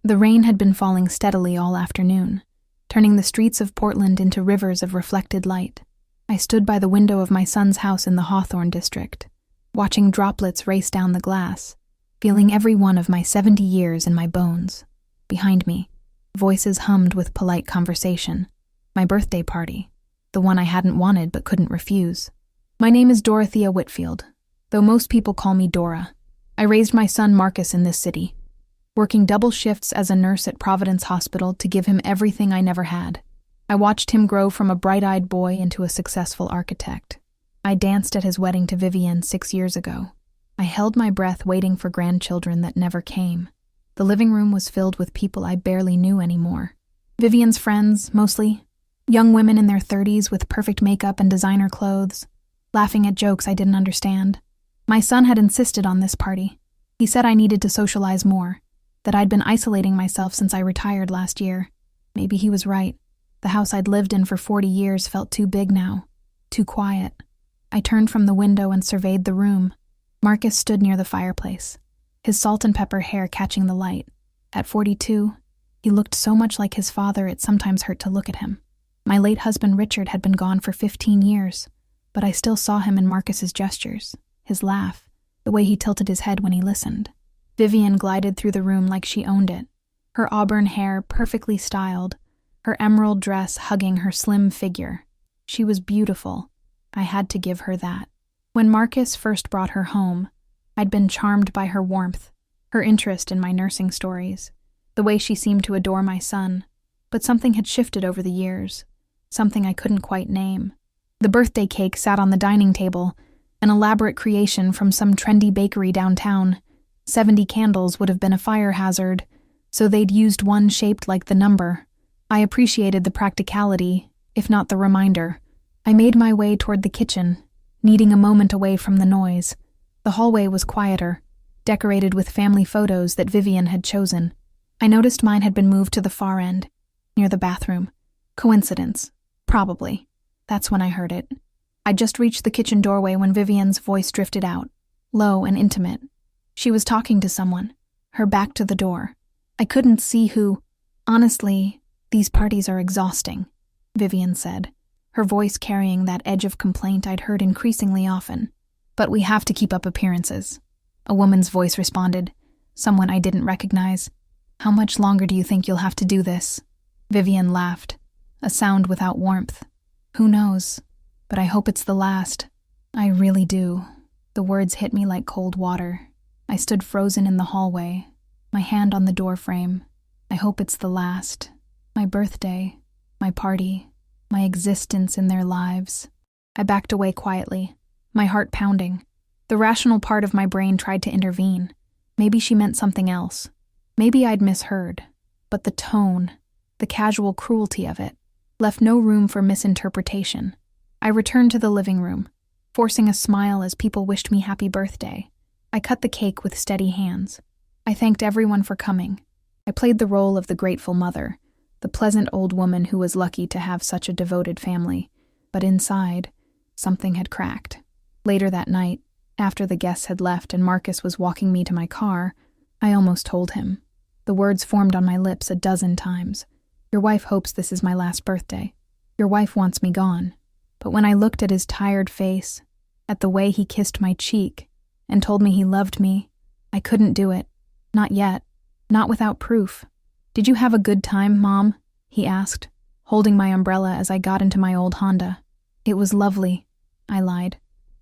The rain had been falling steadily all afternoon, turning the streets of Portland into rivers of reflected light. I stood by the window of my son's house in the Hawthorne district, watching droplets race down the glass, feeling every one of my 70 years in my bones. Behind me, voices hummed with polite conversation. My birthday party, the one I hadn't wanted but couldn't refuse. My name is Dorothea Whitfield, though most people call me Dora. I raised my son Marcus in this city, working double shifts as a nurse at Providence Hospital to give him everything I never had. I watched him grow from a bright-eyed boy into a successful architect. I danced at his wedding to Vivian 6 years ago. I held my breath waiting for grandchildren that never came. The living room was filled with people I barely knew anymore. Vivian's friends, mostly. Young women in their 30s with perfect makeup and designer clothes, laughing at jokes I didn't understand. My son had insisted on this party. He said I needed to socialize more, that I'd been isolating myself since I retired last year. Maybe he was right. The house I'd lived in for 40 years felt too big now, too quiet. I turned from the window and surveyed the room. Marcus stood near the fireplace, his salt and pepper hair catching the light. At 42, he looked so much like his father it sometimes hurt to look at him. My late husband Richard had been gone for 15 years, but I still saw him in Marcus's gestures, his laugh, the way he tilted his head when he listened. Vivian glided through the room like she owned it, her auburn hair perfectly styled, her emerald dress hugging her slim figure. She was beautiful. I had to give her that. When Marcus first brought her home, I'd been charmed by her warmth, her interest in my nursing stories, the way she seemed to adore my son. But something had shifted over the years, something I couldn't quite name. The birthday cake sat on the dining table, an elaborate creation from some trendy bakery downtown. 70 candles would have been a fire hazard, so they'd used one shaped like the number. I appreciated the practicality, if not the reminder. I made my way toward the kitchen, needing a moment away from the noise. The hallway was quieter, decorated with family photos that Vivian had chosen. I noticed mine had been moved to the far end, near the bathroom. Coincidence? Probably. That's when I heard it. I just reached the kitchen doorway when Vivian's voice drifted out, low and intimate. She was talking to someone, her back to the door. I couldn't see who. Honestly, these parties are exhausting, Vivian said, her voice carrying that edge of complaint I'd heard increasingly often. But we have to keep up appearances. A woman's voice responded, someone I didn't recognize. How much longer do you think you'll have to do this? Vivian laughed, a sound without warmth. Who knows? But I hope it's the last. I really do. The words hit me like cold water. I stood frozen in the hallway, my hand on the doorframe. I hope it's the last. My birthday, my party, my existence in their lives. I backed away quietly, my heart pounding. The rational part of my brain tried to intervene. Maybe she meant something else. Maybe I'd misheard. But the tone, the casual cruelty of it, left no room for misinterpretation. I returned to the living room, forcing a smile as people wished me happy birthday. I cut the cake with steady hands. I thanked everyone for coming. I played the role of the grateful mother, the pleasant old woman who was lucky to have such a devoted family. But inside, something had cracked. Later that night, after the guests had left and Marcus was walking me to my car, I almost told him. The words formed on my lips a dozen times. Your wife hopes this is my last birthday. Your wife wants me gone. But when I looked at his tired face, at the way he kissed my cheek, and told me he loved me, I couldn't do it. Not yet. Not without proof. Did you have a good time, Mom? He asked, holding my umbrella as I got into my old Honda. It was lovely, I lied.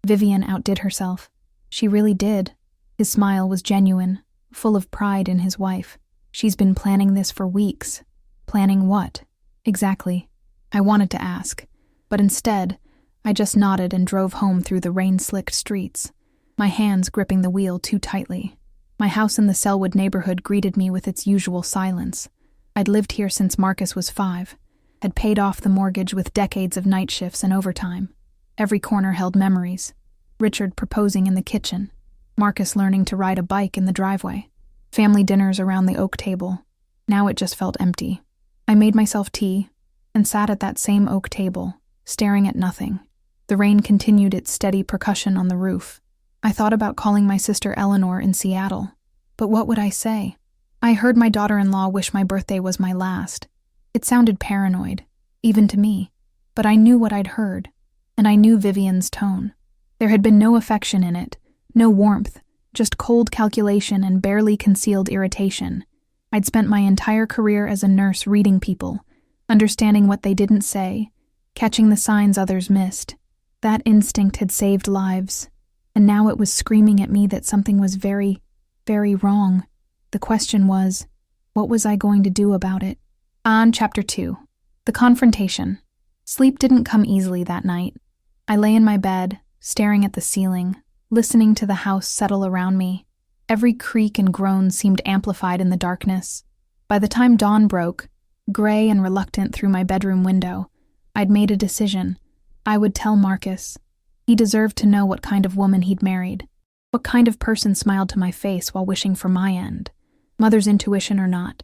Vivian outdid herself. She really did. His smile was genuine, full of pride in his wife. She's been planning this for weeks. Planning what? Exactly. I wanted to ask, but instead, I just nodded and drove home through the rain-slicked streets, my hands gripping the wheel too tightly. My house in the Selwood neighborhood greeted me with its usual silence. I'd lived here since Marcus was 5, had paid off the mortgage with decades of night shifts and overtime. Every corner held memories. Richard proposing in the kitchen, Marcus learning to ride a bike in the driveway, family dinners around the oak table. Now it just felt empty. I made myself tea and sat at that same oak table, staring at nothing. The rain continued its steady percussion on the roof. I thought about calling my sister Eleanor in Seattle. But what would I say? I heard my daughter-in-law wish my birthday was my last. It sounded paranoid, even to me, but I knew what I'd heard, and I knew Vivian's tone. There had been no affection in it, no warmth, just cold calculation and barely concealed irritation. I'd spent my entire career as a nurse reading people, understanding what they didn't say, catching the signs others missed. That instinct had saved lives, and now it was screaming at me that something was very, very wrong. The question was, what was I going to do about it? On Chapter 2. The confrontation. Sleep didn't come easily that night. I lay in my bed, staring at the ceiling, listening to the house settle around me. Every creak and groan seemed amplified in the darkness. By the time dawn broke, gray and reluctant through my bedroom window, I'd made a decision. I would tell Marcus. He deserved to know what kind of woman he'd married, what kind of person smiled to my face while wishing for my end. Mother's intuition or not,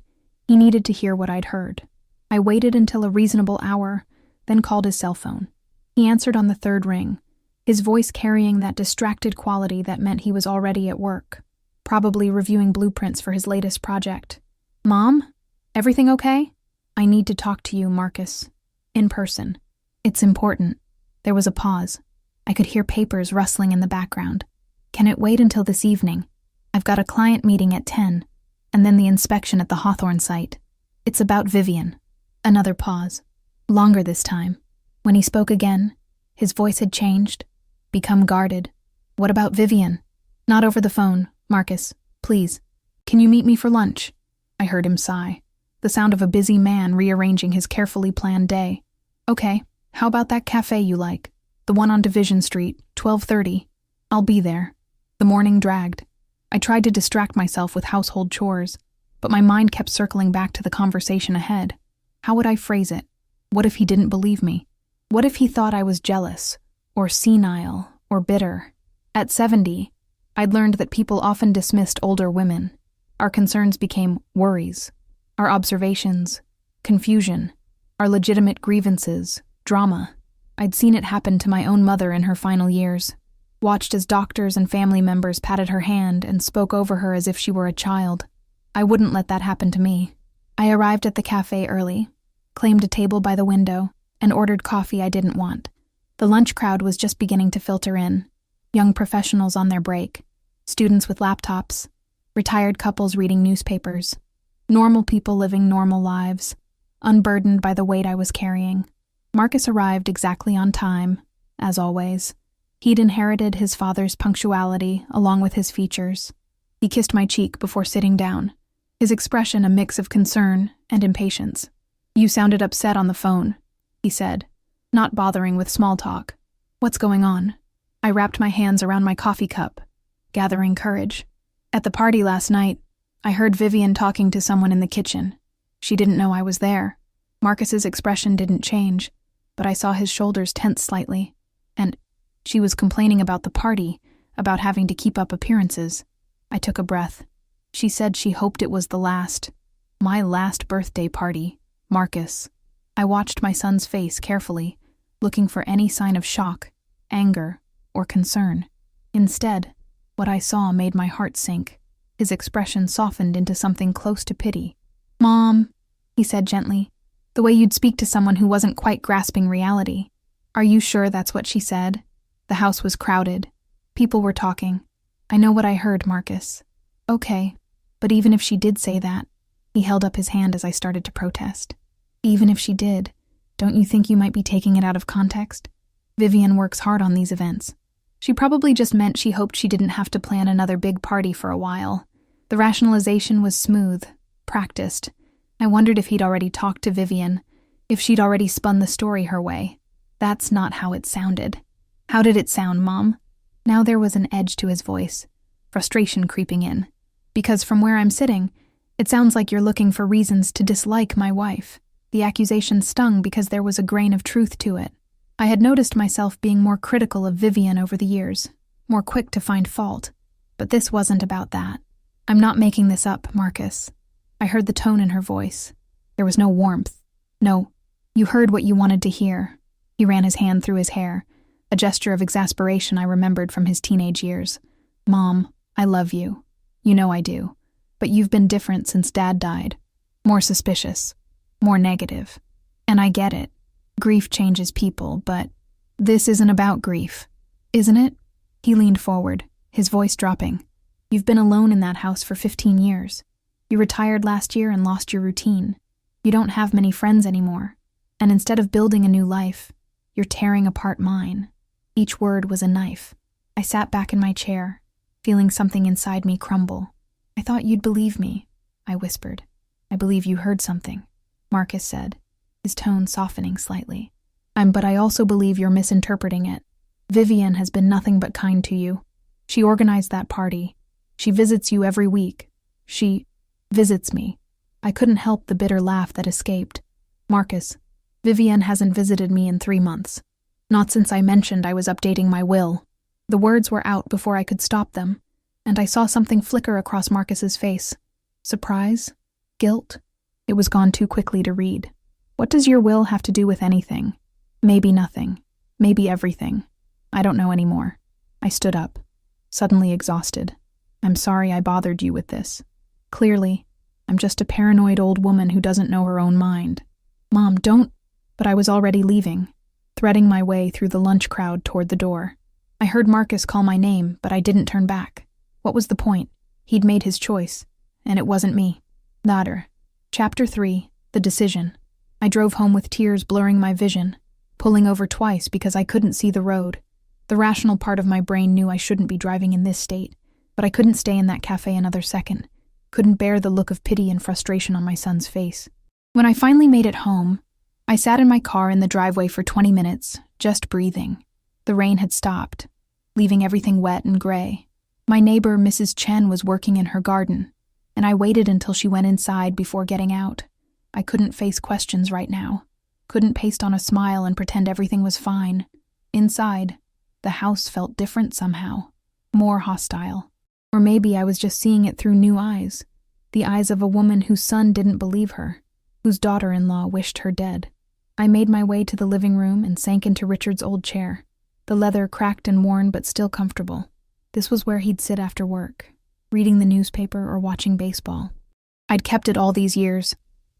he needed to hear what I'd heard. I waited until a reasonable hour, then called his cell phone. He answered on the third ring, his voice carrying that distracted quality that meant he was already at work, probably reviewing blueprints for his latest project. "Mom? Everything okay? I need to talk to you, Marcus. In person. It's important." There was a pause. I could hear papers rustling in the background. "Can it wait until this evening? I've got a client meeting at 10, and then the inspection at the Hawthorne site. It's about Vivian." Another pause. Longer this time. When he spoke again, his voice had changed, become guarded. "What about Vivian?" "Not over the phone, Marcus. Please. Can you meet me for lunch?" I heard him sigh, the sound of a busy man rearranging his carefully planned day. "Okay, how about that cafe you like? The one on Division Street, 12:30. I'll be there." The morning dragged. I tried to distract myself with household chores, but my mind kept circling back to the conversation ahead. How would I phrase it? What if he didn't believe me? What if he thought I was jealous, or senile, or bitter? At 70, I'd learned that people often dismissed older women. Our concerns became worries, our observations, confusion, our legitimate grievances, drama. I'd seen it happen to my own mother in her final years, watched as doctors and family members patted her hand and spoke over her as if she were a child. I wouldn't let that happen to me. I arrived at the cafe early, claimed a table by the window, and ordered coffee I didn't want. The lunch crowd was just beginning to filter in. Young professionals on their break, students with laptops, retired couples reading newspapers, normal people living normal lives, unburdened by the weight I was carrying. Marcus arrived exactly on time, as always. He'd inherited his father's punctuality along with his features. He kissed my cheek before sitting down, his expression a mix of concern and impatience. "You sounded upset on the phone," he said, not bothering with small talk. "What's going on?" I wrapped my hands around my coffee cup, gathering courage. "At the party last night, I heard Vivian talking to someone in the kitchen. She didn't know I was there." Marcus's expression didn't change, but I saw his shoulders tense slightly. "And she was complaining about the party, about having to keep up appearances." I took a breath. "She said she hoped it was the last. My last birthday party, Marcus." I watched my son's face carefully, looking for any sign of shock, anger, or concern. Instead, what I saw made my heart sink. His expression softened into something close to pity. "Mom," he said gently, the way you'd speak to someone who wasn't quite grasping reality. "Are you sure that's what she said?" The house was crowded. People were talking. "I know what I heard, Marcus." "Okay, but even if she did say that," he held up his hand as I started to protest. "Even if she did, don't you think you might be taking it out of context? Vivian works hard on these events. She probably just meant she hoped she didn't have to plan another big party for a while." The rationalization was smooth, practiced. I wondered if he'd already talked to Vivian, if she'd already spun the story her way. That's not how it sounded. "How did it sound, Mom?" Now there was an edge to his voice, frustration creeping in. "Because from where I'm sitting, it sounds like you're looking for reasons to dislike my wife." The accusation stung because there was a grain of truth to it. I had noticed myself being more critical of Vivian over the years, more quick to find fault. But this wasn't about that. "I'm not making this up, Marcus." I heard the tone in her voice. There was no warmth. "No, you heard what you wanted to hear." He ran his hand through his hair, a gesture of exasperation I remembered from his teenage years. "Mom, I love you. You know I do. But you've been different since Dad died. More suspicious. More negative. And I get it. Grief changes people, but this isn't about grief, isn't it? He leaned forward, his voice dropping. You've been alone in that house for 15 years. You retired last year and lost your routine. You don't have many friends anymore. And instead of building a new life, you're tearing apart mine. Each word was a knife. I sat back in my chair, feeling something inside me crumble. I thought you'd believe me, I whispered. I believe you heard something, Marcus said, his tone softening slightly. But I also believe you're misinterpreting it. Vivian has been nothing but kind to you. She organized that party. She visits you every week. She visits me. I couldn't help the bitter laugh that escaped. Marcus, Vivian hasn't visited me in 3 months. Not since I mentioned I was updating my will. The words were out before I could stop them, and I saw something flicker across Marcus's face. Surprise? Guilt? It was gone too quickly to read. What does your will have to do with anything? Maybe nothing. Maybe everything. I don't know anymore. I stood up, suddenly exhausted. I'm sorry I bothered you with this. Clearly, I'm just a paranoid old woman who doesn't know her own mind. Mom, don't... But I was already leaving, threading my way through the lunch crowd toward the door. I heard Marcus call my name, but I didn't turn back. What was the point? He'd made his choice, and it wasn't me. Later. Chapter 3, The Decision. I drove home with tears blurring my vision, pulling over twice because I couldn't see the road. The rational part of my brain knew I shouldn't be driving in this state, but I couldn't stay in that cafe another second. Couldn't bear the look of pity and frustration on my son's face. When I finally made it home, I sat in my car in the driveway for 20 minutes, just breathing. The rain had stopped, leaving everything wet and gray. My neighbor, Mrs. Chen, was working in her garden, and I waited until she went inside before getting out. I couldn't face questions right now. Couldn't paste on a smile and pretend everything was fine. Inside, the house felt different somehow. More hostile. Or maybe I was just seeing it through new eyes. The eyes of a woman whose son didn't believe her, whose daughter-in-law wished her dead. I made my way to the living room and sank into Richard's old chair. The leather cracked and worn but still comfortable. This was where he'd sit after work, reading the newspaper or watching baseball. I'd kept it all these years,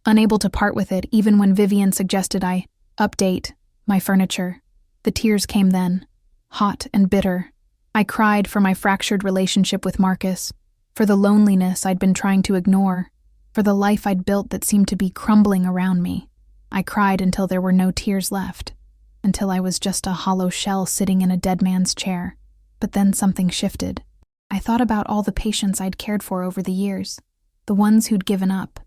unable to part with it even when Vivian suggested I update my furniture. The tears came then, hot and bitter. I cried for my fractured relationship with Marcus, for the loneliness I'd been trying to ignore, for the life I'd built that seemed to be crumbling around me. I cried until there were no tears left, until I was just a hollow shell sitting in a dead man's chair. But then something shifted. I thought about all the patients I'd cared for over the years, the ones who'd given up,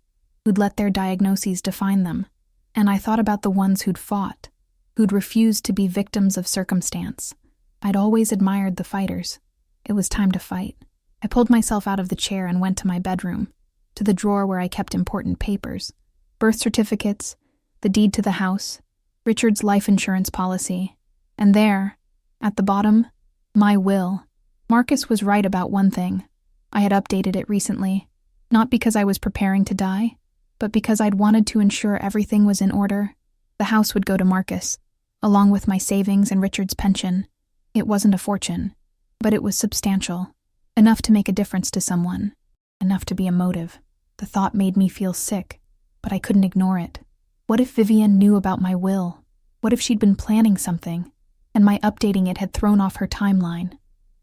who'd let their diagnoses define them, and I thought about the ones who'd fought, who'd refused to be victims of circumstance. I'd always admired the fighters. It was time to fight. I pulled myself out of the chair and went to my bedroom, to the drawer where I kept important papers, birth certificates, the deed to the house, Richard's life insurance policy, and there, at the bottom, my will. Marcus was right about one thing. I had updated it recently, not because I was preparing to die, but because I'd wanted to ensure everything was in order. The house would go to Marcus, along with my savings and Richard's pension. It wasn't a fortune, but it was substantial, enough to make a difference to someone, enough to be a motive. The thought made me feel sick, but I couldn't ignore it. What if Vivian knew about my will? What if she'd been planning something, and my updating it had thrown off her timeline?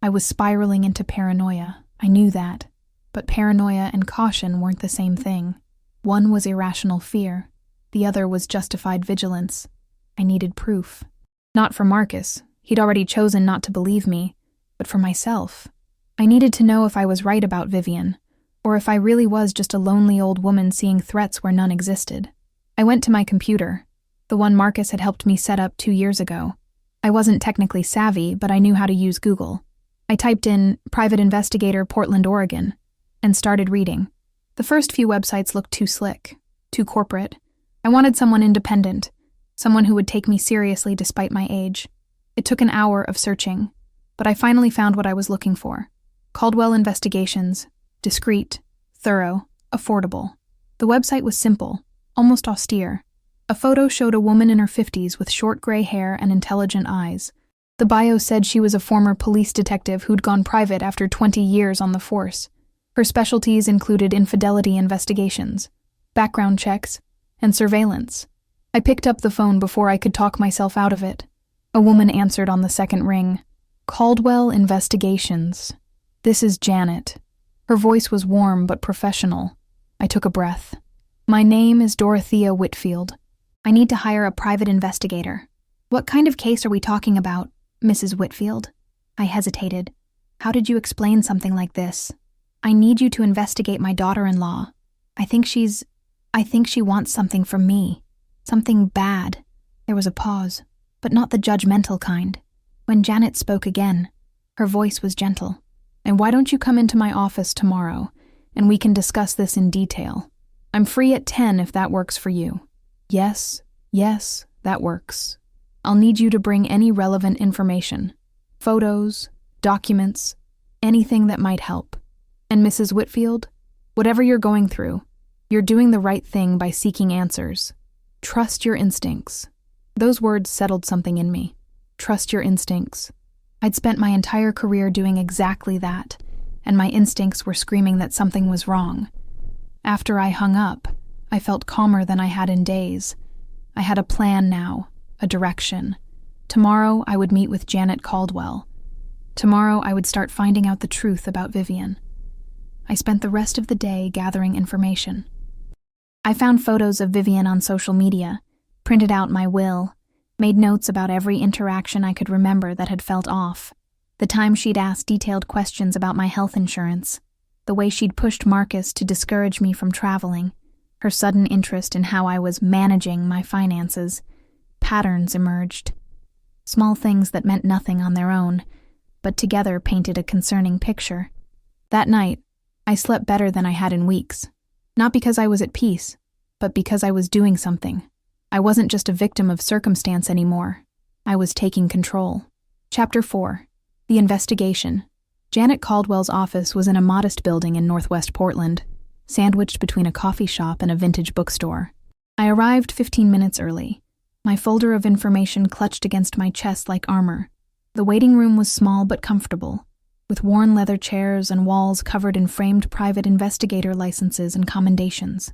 I was spiraling into paranoia, I knew that, but paranoia and caution weren't the same thing. One was irrational fear, the other was justified vigilance. I needed proof. Not for Marcus, he'd already chosen not to believe me, but for myself. I needed to know if I was right about Vivian, or if I really was just a lonely old woman seeing threats where none existed. I went to my computer, the one Marcus had helped me set up 2 years ago. I wasn't technically savvy, but I knew how to use Google. I typed in Private Investigator Portland, Oregon, and started reading. The first few websites looked too slick, too corporate. I wanted someone independent, someone who would take me seriously despite my age. It took an hour of searching, but I finally found what I was looking for. Caldwell Investigations, discreet, thorough, affordable. The website was simple, almost austere. A photo showed a woman in her 50s with short gray hair and intelligent eyes. The bio said she was a former police detective who'd gone private after 20 years on the force. Her specialties included infidelity investigations, background checks, and surveillance. I picked up the phone before I could talk myself out of it. A woman answered on the second ring. Caldwell Investigations. This is Janet. Her voice was warm but professional. I took a breath. My name is Dorothea Whitfield. I need to hire a private investigator. What kind of case are we talking about, Mrs. Whitfield? I hesitated. How did you explain something like this? I need you to investigate my daughter-in-law. I think she wants something from me. Something bad. There was a pause, but not the judgmental kind. When Janet spoke again, her voice was gentle. And why don't you come into my office tomorrow, and we can discuss this in detail. I'm free at 10 if that works for you. Yes, that works. I'll need you to bring any relevant information. Photos, documents, anything that might help. And Mrs. Whitfield, whatever you're going through, you're doing the right thing by seeking answers. Trust your instincts. Those words settled something in me. Trust your instincts. I'd spent my entire career doing exactly that, and my instincts were screaming that something was wrong. After I hung up, I felt calmer than I had in days. I had a plan now, a direction. Tomorrow I would meet with Janet Caldwell. Tomorrow I would start finding out the truth about Vivian. I spent the rest of the day gathering information. I found photos of Vivian on social media, printed out my will, made notes about every interaction I could remember that had felt off. The time she'd asked detailed questions about my health insurance, the way she'd pushed Marcus to discourage me from traveling, her sudden interest in how I was managing my finances. Patterns emerged. Small things that meant nothing on their own, but together painted a concerning picture. That night, I slept better than I had in weeks. Not because I was at peace, but because I was doing something. I wasn't just a victim of circumstance anymore. I was taking control. Chapter 4. The Investigation. Janet Caldwell's office was in a modest building in northwest Portland, sandwiched between a coffee shop and a vintage bookstore. I arrived 15 minutes early, my folder of information clutched against my chest like armor. The waiting room was small but comfortable, with worn leather chairs and walls covered in framed private investigator licenses and commendations.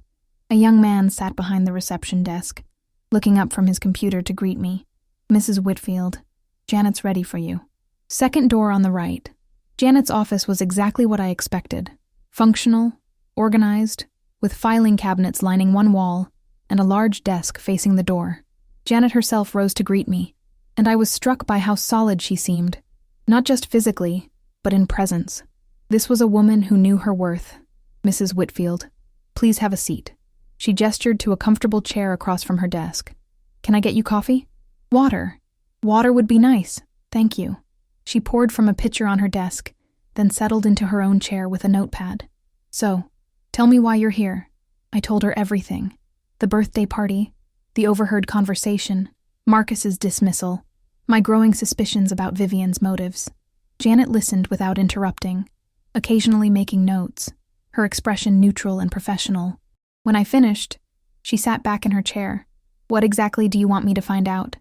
A young man sat behind the reception desk, looking up from his computer to greet me. Mrs. Whitfield, Janet's ready for you. Second door on the right. Janet's office was exactly what I expected. Functional, organized, with filing cabinets lining one wall and a large desk facing the door. Janet herself rose to greet me, and I was struck by how solid she seemed, not just physically, but in presence. This was a woman who knew her worth. Mrs. Whitfield, please have a seat. She gestured to a comfortable chair across from her desk. Can I get you coffee? Water. Water would be nice, thank you. She poured from a pitcher on her desk, then settled into her own chair with a notepad. So, tell me why you're here. I told her everything. The birthday party, the overheard conversation, Marcus's dismissal, my growing suspicions about Vivian's motives. Janet listened without interrupting, occasionally making notes, her expression neutral and professional. When I finished, she sat back in her chair. What exactly do you want me to find out?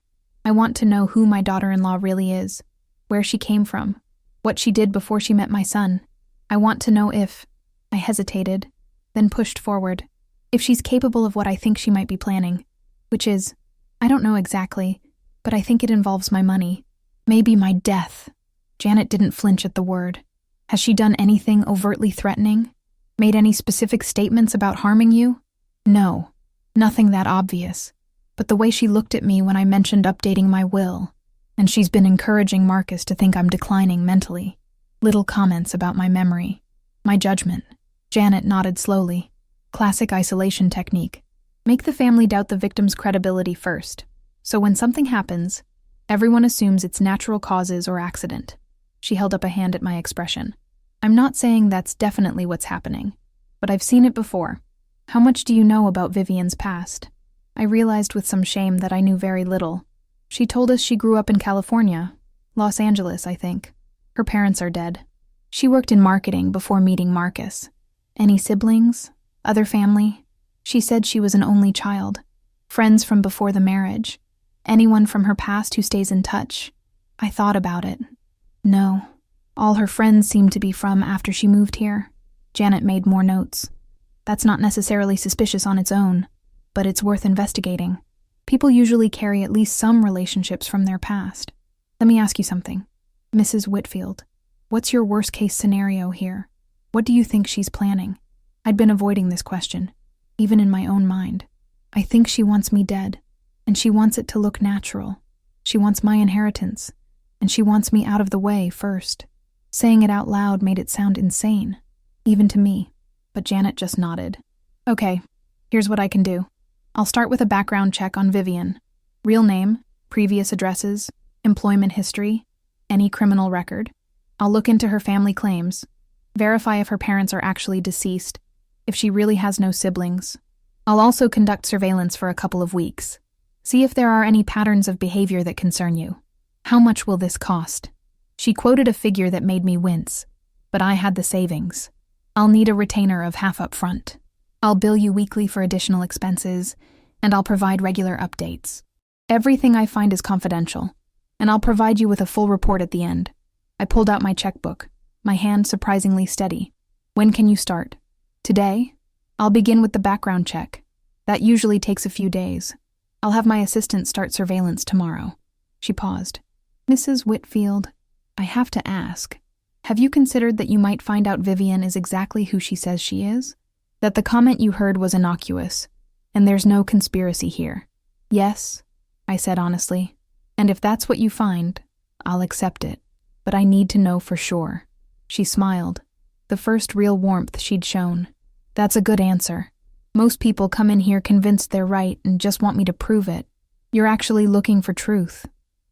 I want to know who my daughter-in-law really is, where she came from, what she did before she met my son. I want to know if... I hesitated, then pushed forward. If she's capable of what I think she might be planning, which is, I don't know exactly, but I think it involves my money. Maybe my death. Janet didn't flinch at the word. Has she done anything overtly threatening? Made any specific statements about harming you? No, nothing that obvious. But the way she looked at me when I mentioned updating my will, and she's been encouraging Marcus to think I'm declining mentally. Little comments about my memory, my judgment. Janet nodded slowly. Classic isolation technique. Make the family doubt the victim's credibility first. So when something happens, everyone assumes it's natural causes or accident. She held up a hand at my expression. I'm not saying that's definitely what's happening, but I've seen it before. How much do you know about Vivian's past? I realized with some shame that I knew very little. She told us she grew up in California, Los Angeles, I think. Her parents are dead. She worked in marketing before meeting Marcus. Any siblings? Other family? She said she was an only child. Friends from before the marriage. Anyone from her past who stays in touch? I thought about it. No. All her friends seemed to be from after she moved here. Janet made more notes. That's not necessarily suspicious on its own, but it's worth investigating. People usually carry at least some relationships from their past. Let me ask you something. Mrs. Whitfield, what's your worst-case scenario here? What do you think she's planning? I'd been avoiding this question, even in my own mind. I think she wants me dead, and she wants it to look natural. She wants my inheritance, and she wants me out of the way first. Saying it out loud made it sound insane, even to me, but Janet just nodded. Okay, here's what I can do. I'll start with a background check on Vivian. Real name, previous addresses, employment history, any criminal record. I'll look into her family claims, verify if her parents are actually deceased, if she really has no siblings. I'll also conduct surveillance for a couple of weeks. See if there are any patterns of behavior that concern you. How much will this cost? She quoted a figure that made me wince, but I had the savings. I'll need a retainer of half up front. I'll bill you weekly for additional expenses, and I'll provide regular updates. Everything I find is confidential, and I'll provide you with a full report at the end. I pulled out my checkbook, my hand surprisingly steady. When can you start? Today? I'll begin with the background check. That usually takes a few days. I'll have my assistant start surveillance tomorrow. She paused. Mrs. Whitfield, I have to ask, have you considered that you might find out Vivian is exactly who she says she is? That the comment you heard was innocuous, and there's no conspiracy here? Yes, I said honestly, and if that's what you find, I'll accept it, but I need to know for sure. She smiled, the first real warmth she'd shown. That's a good answer. Most people come in here convinced they're right and just want me to prove it. You're actually looking for truth.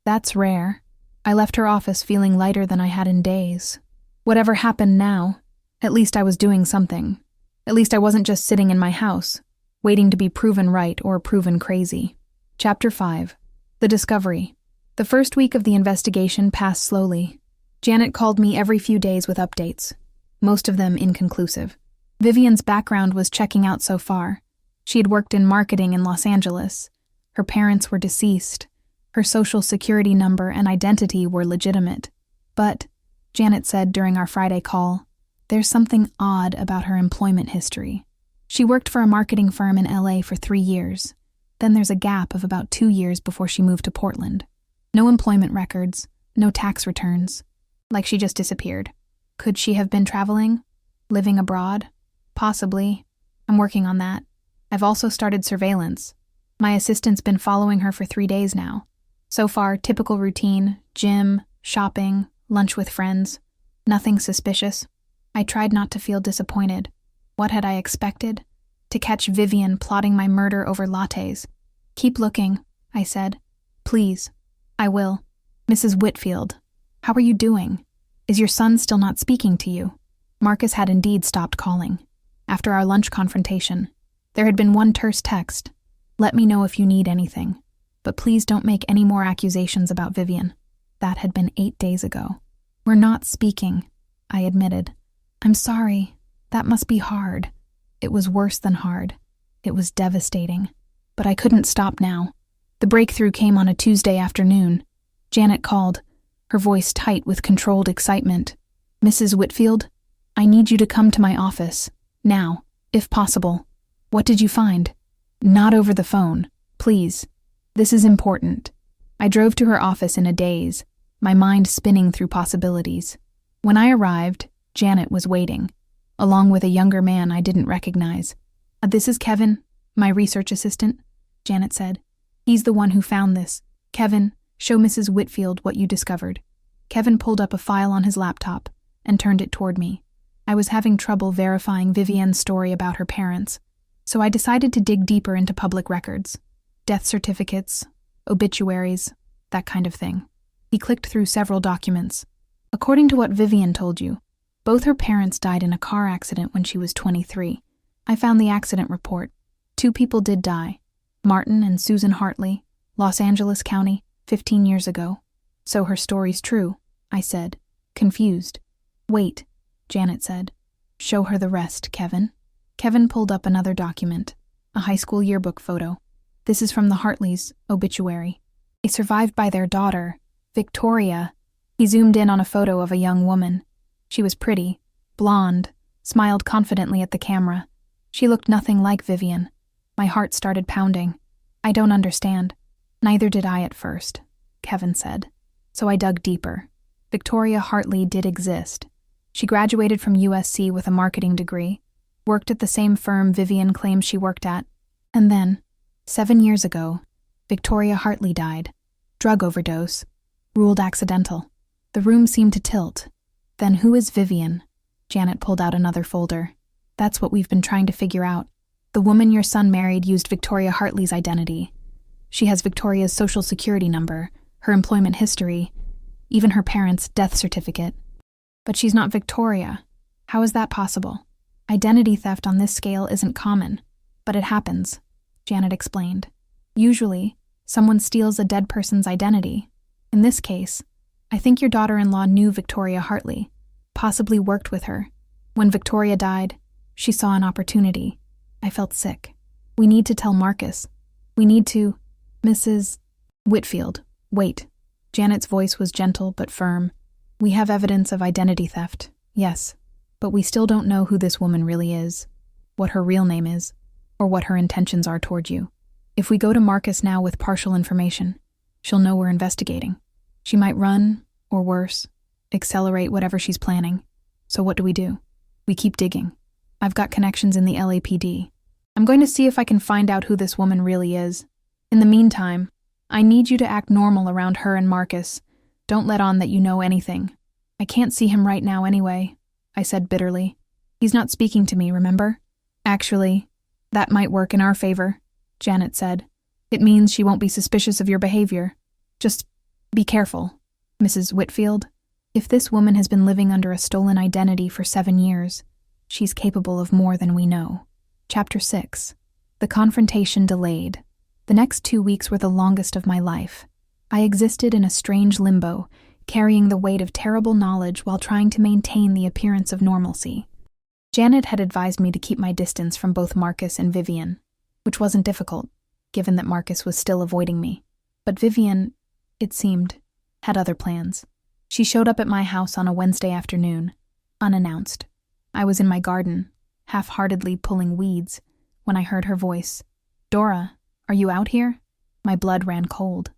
That's rare. I left her office feeling lighter than I had in days. Whatever happened now, at least I was doing something. At least I wasn't just sitting in my house, waiting to be proven right or proven crazy. Chapter 5. The Discovery. The first week of the investigation passed slowly. Janet called me every few days with updates, most of them inconclusive. Vivian's background was checking out so far. She had worked in marketing in Los Angeles. Her parents were deceased. Her social security number and identity were legitimate. But, Janet said during our Friday call, there's something odd about her employment history. She worked for a marketing firm in LA for 3 years. Then there's a gap of about 2 years before she moved to Portland. No employment records, no tax returns. Like she just disappeared. Could she have been traveling? Living abroad? Possibly. I'm working on that. I've also started surveillance. My assistant's been following her for 3 days now. So far, typical routine, gym, shopping, lunch with friends. Nothing suspicious. I tried not to feel disappointed. What had I expected? To catch Vivian plotting my murder over lattes. Keep looking, I said. Please. I will. Mrs. Whitfield, how are you doing? Is your son still not speaking to you? Marcus had indeed stopped calling. After our lunch confrontation, there had been one terse text. Let me know if you need anything. But please don't make any more accusations about Vivian. That had been 8 days ago. We're not speaking, I admitted. I'm sorry. That must be hard. It was worse than hard. It was devastating. But I couldn't stop now. The breakthrough came on a Tuesday afternoon. Janet called, her voice tight with controlled excitement. Mrs. Whitfield, I need you to come to my office. Now, if possible. What did you find? Not over the phone, please. This is important. I drove to her office in a daze, my mind spinning through possibilities. When I arrived, Janet was waiting, along with a younger man I didn't recognize. This is Kevin, my research assistant, Janet said. He's the one who found this. Kevin, show Mrs. Whitfield what you discovered. Kevin pulled up a file on his laptop and turned it toward me. I was having trouble verifying Vivian's story about her parents, so I decided to dig deeper into public records. Death certificates, obituaries, that kind of thing. He clicked through several documents. According to what Vivian told you, both her parents died in a car accident when she was 23. I found the accident report. 2 people did die. Martin and Susan Hartley, Los Angeles County, 15 years ago. So her story's true, I said, confused. Wait, Janet said. Show her the rest, Kevin. Kevin pulled up another document, a high school yearbook photo. This is from the Hartleys' obituary. They survived by their daughter, Victoria. He zoomed in on a photo of a young woman. She was pretty, blonde, smiled confidently at the camera. She looked nothing like Vivian. My heart started pounding. I don't understand. Neither did I at first, Kevin said. So I dug deeper. Victoria Hartley did exist. She graduated from USC with a marketing degree, worked at the same firm Vivian claims she worked at, and then, 7 years ago, Victoria Hartley died. Drug overdose. Ruled accidental. The room seemed to tilt. Then who is Vivian? Janet pulled out another folder. That's what we've been trying to figure out. The woman your son married used Victoria Hartley's identity. She has Victoria's social security number, her employment history, even her parents' death certificate. But she's not Victoria. How is that possible? Identity theft on this scale isn't common, but it happens, Janet explained. Usually, someone steals a dead person's identity. In this case, I think your daughter-in-law knew Victoria Hartley, possibly worked with her. When Victoria died, she saw an opportunity. I felt sick. We need to tell Marcus. We need to... Mrs. Whitfield, wait. Janet's voice was gentle but firm. We have evidence of identity theft, yes, but we still don't know who this woman really is, what her real name is, or what her intentions are toward you. If we go to Marcus now with partial information, she'll know we're investigating. She might run, or worse, accelerate whatever she's planning. So what do? We keep digging. I've got connections in the LAPD. I'm going to see if I can find out who this woman really is. In the meantime, I need you to act normal around her and Marcus. Don't let on that you know anything. I can't see him right now anyway, I said bitterly. He's not speaking to me, remember? Actually, that might work in our favor, Janet said. It means she won't be suspicious of your behavior. Just be careful, Mrs. Whitfield. If this woman has been living under a stolen identity for 7 years, she's capable of more than we know. Chapter 6. The confrontation delayed. The next 2 weeks were the longest of my life. I existed in a strange limbo, carrying the weight of terrible knowledge while trying to maintain the appearance of normalcy. Janet had advised me to keep my distance from both Marcus and Vivian, which wasn't difficult, given that Marcus was still avoiding me. But Vivian, it seemed, had other plans. She showed up at my house on a Wednesday afternoon, unannounced. I was in my garden, half-heartedly pulling weeds, when I heard her voice. Dora, are you out here? My blood ran cold.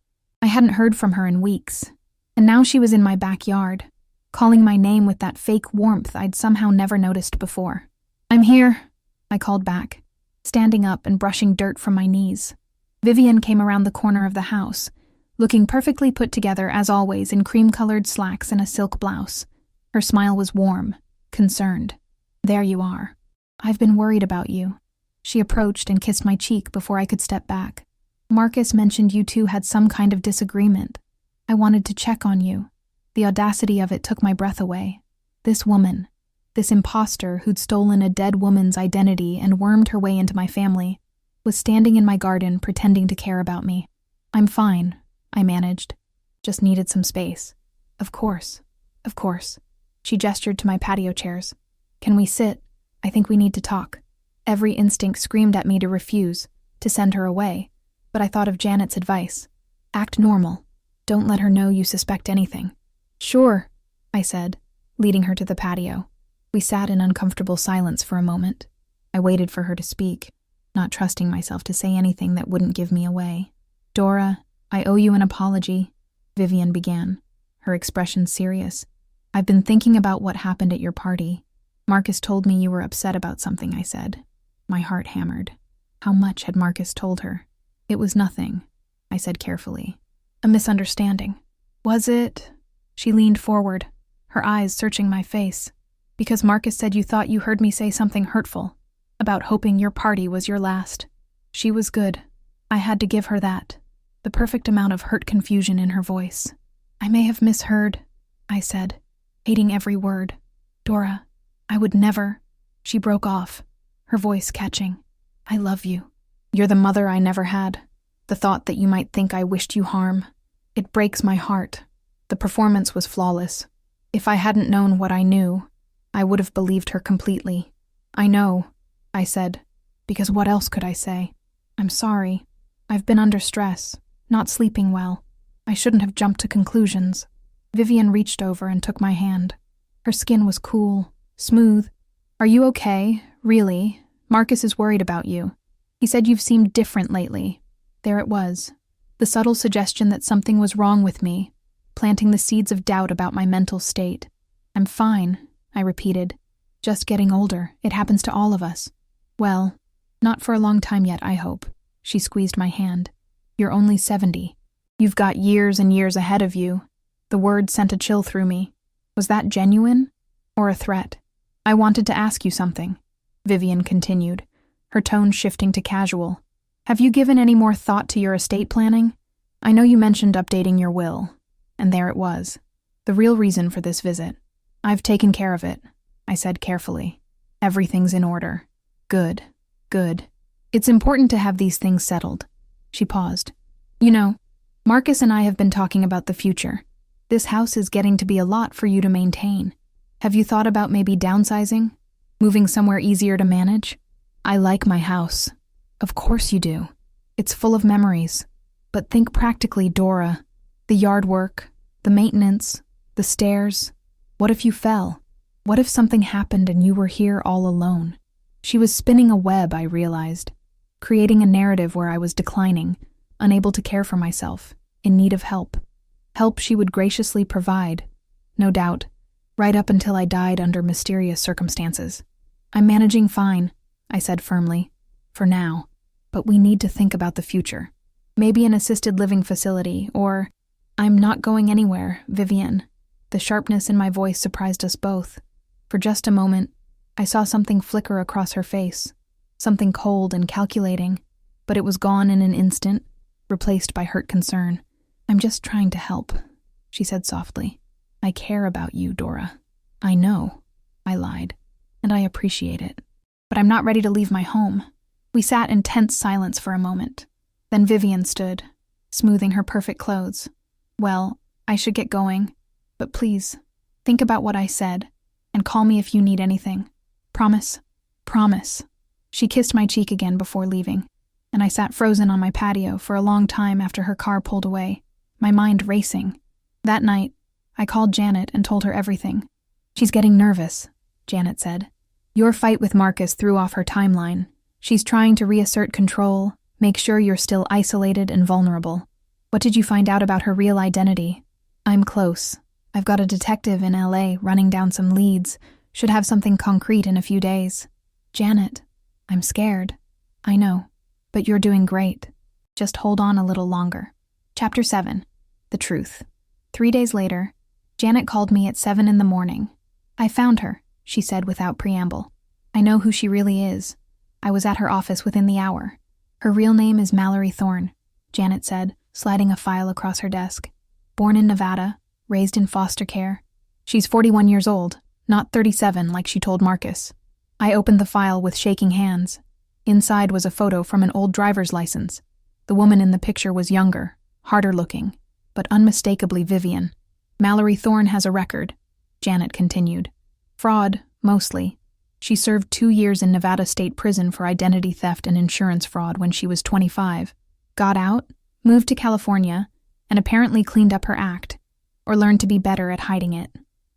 I hadn't heard from her in weeks, and now she was in my backyard, calling my name with that fake warmth I'd somehow never noticed before. I'm here, I called back, standing up and brushing dirt from my knees. Vivian came around the corner of the house, looking perfectly put together as always in cream-colored slacks and a silk blouse. Her smile was warm, concerned. There you are. I've been worried about you. She approached and kissed my cheek before I could step back. Marcus mentioned you two had some kind of disagreement. I wanted to check on you. The audacity of it took my breath away. This woman, this imposter who'd stolen a dead woman's identity and wormed her way into my family, was standing in my garden pretending to care about me. I'm fine, I managed. Just needed some space. Of course. She gestured to my patio chairs. Can we sit? I think we need to talk. Every instinct screamed at me to refuse, to send her away, but I thought of Janet's advice. Act normal. Don't let her know you suspect anything. Sure, I said, leading her to the patio. We sat in uncomfortable silence for a moment. I waited for her to speak, not trusting myself to say anything that wouldn't give me away. Dora, I owe you an apology, Vivian began, her expression serious. I've been thinking about what happened at your party. Marcus told me you were upset about something, I said. My heart hammered. How much had Marcus told her? It was nothing, I said carefully. A misunderstanding. Was it? She leaned forward, her eyes searching my face. Because Marcus said you thought you heard me say something hurtful, about hoping your party was your last. She was good. I had to give her that. The perfect amount of hurt confusion in her voice. I may have misheard, I said, hating every word. Dora, I would never. She broke off, her voice catching. I love you. You're the mother I never had. The thought that you might think I wished you harm. It breaks my heart. The performance was flawless. If I hadn't known what I knew, I would have believed her completely. I know, I said, because what else could I say? I'm sorry. I've been under stress, not sleeping well. I shouldn't have jumped to conclusions. Vivian reached over and took my hand. Her skin was cool, smooth, Are you okay? Really? Marcus is worried about you. He said you've seemed different lately. There it was. The subtle suggestion that something was wrong with me, planting the seeds of doubt about my mental state. I'm fine, I repeated. Just getting older. It happens to all of us. Well, not for a long time yet, I hope. She squeezed my hand. You're only 70. You've got years and years ahead of you. The word sent a chill through me. Was that genuine? Or a threat? I wanted to ask you something, Vivian continued, her tone shifting to casual. Have you given any more thought to your estate planning? I know you mentioned updating your will. And there it was. The real reason for this visit. I've taken care of it, I said carefully. Everything's in order. Good. It's important to have these things settled. She paused. You know, Marcus and I have been talking about the future. This house is getting to be a lot for you to maintain. Have you thought about maybe downsizing? Moving somewhere easier to manage? I like my house. Of course you do. It's full of memories. But think practically, Dora. The yard work, the maintenance, the stairs. What if you fell? What if something happened and you were here all alone? She was spinning a web, I realized, creating a narrative where I was declining, unable to care for myself, in need of help. Help she would graciously provide, no doubt, right up until I died under mysterious circumstances. I'm managing fine, I said firmly, for now, but we need to think about the future. Maybe an assisted living facility, or I'm not going anywhere, Vivian. The sharpness in my voice surprised us both. For just a moment, I saw something flicker across her face, something cold and calculating, but it was gone in an instant, replaced by hurt concern. I'm just trying to help, she said softly. I care about you, Dora. I know, I lied, and I appreciate it. But I'm not ready to leave my home. We sat in tense silence for a moment. Then Vivian stood, smoothing her perfect clothes. Well, I should get going, but please, think about what I said, and call me if you need anything. Promise? Promise. She kissed my cheek again before leaving, and I sat frozen on my patio for a long time after her car pulled away, my mind racing. That night, I called Janet and told her everything. She's getting nervous, Janet said. Your fight with Marcus threw off her timeline. She's trying to reassert control, make sure you're still isolated and vulnerable. What did you find out about her real identity? I'm close. I've got a detective in LA running down some leads. Should have something concrete in a few days. Janet, I'm scared. I know, but you're doing great. Just hold on a little longer. Chapter 7. The Truth. 3 days later, Janet called me at 7 a.m. I found her, she said without preamble. I know who she really is. I was at her office within the hour. Her real name is Mallory Thorne, Janet said, sliding a file across her desk. Born in Nevada, raised in foster care. She's 41 years old, not 37 like she told Marcus. I opened the file with shaking hands. Inside was a photo from an old driver's license. The woman in the picture was younger, harder looking, but unmistakably Vivian. Mallory Thorne has a record, Janet continued. Fraud, mostly. She served 2 years in Nevada State Prison for identity theft and insurance fraud when she was 25. Got out, moved to California, and apparently cleaned up her act, or learned to be better at hiding it.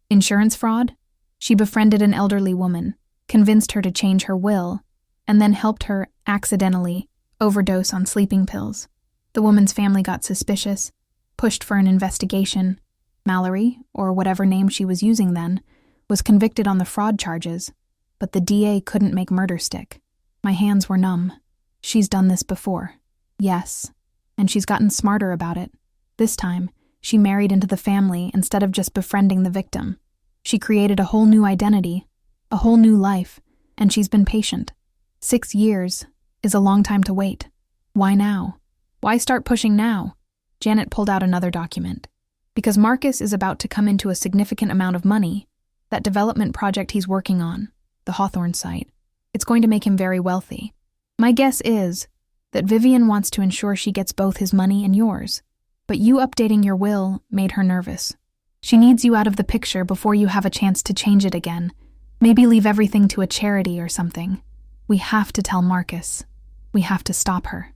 Insurance fraud? She befriended an elderly woman, convinced her to change her will, and then helped her, accidentally, overdose on sleeping pills. The woman's family got suspicious, pushed for an investigation. Mallory, or whatever name she was using then, was convicted on the fraud charges, but the DA couldn't make murder stick. My hands were numb. She's done this before. Yes, and she's gotten smarter about it. This time, she married into the family instead of just befriending the victim. She created a whole new identity, a whole new life, and she's been patient. 6 years is a long time to wait. Why now? Why start pushing now? Janet pulled out another document. Because Marcus is about to come into a significant amount of money. That development project he's working on, the Hawthorne site, it's going to make him very wealthy. My guess is that Vivian wants to ensure she gets both his money and yours. But you updating your will made her nervous. She needs you out of the picture before you have a chance to change it again. Maybe leave everything to a charity or something. We have to tell Marcus. We have to stop her.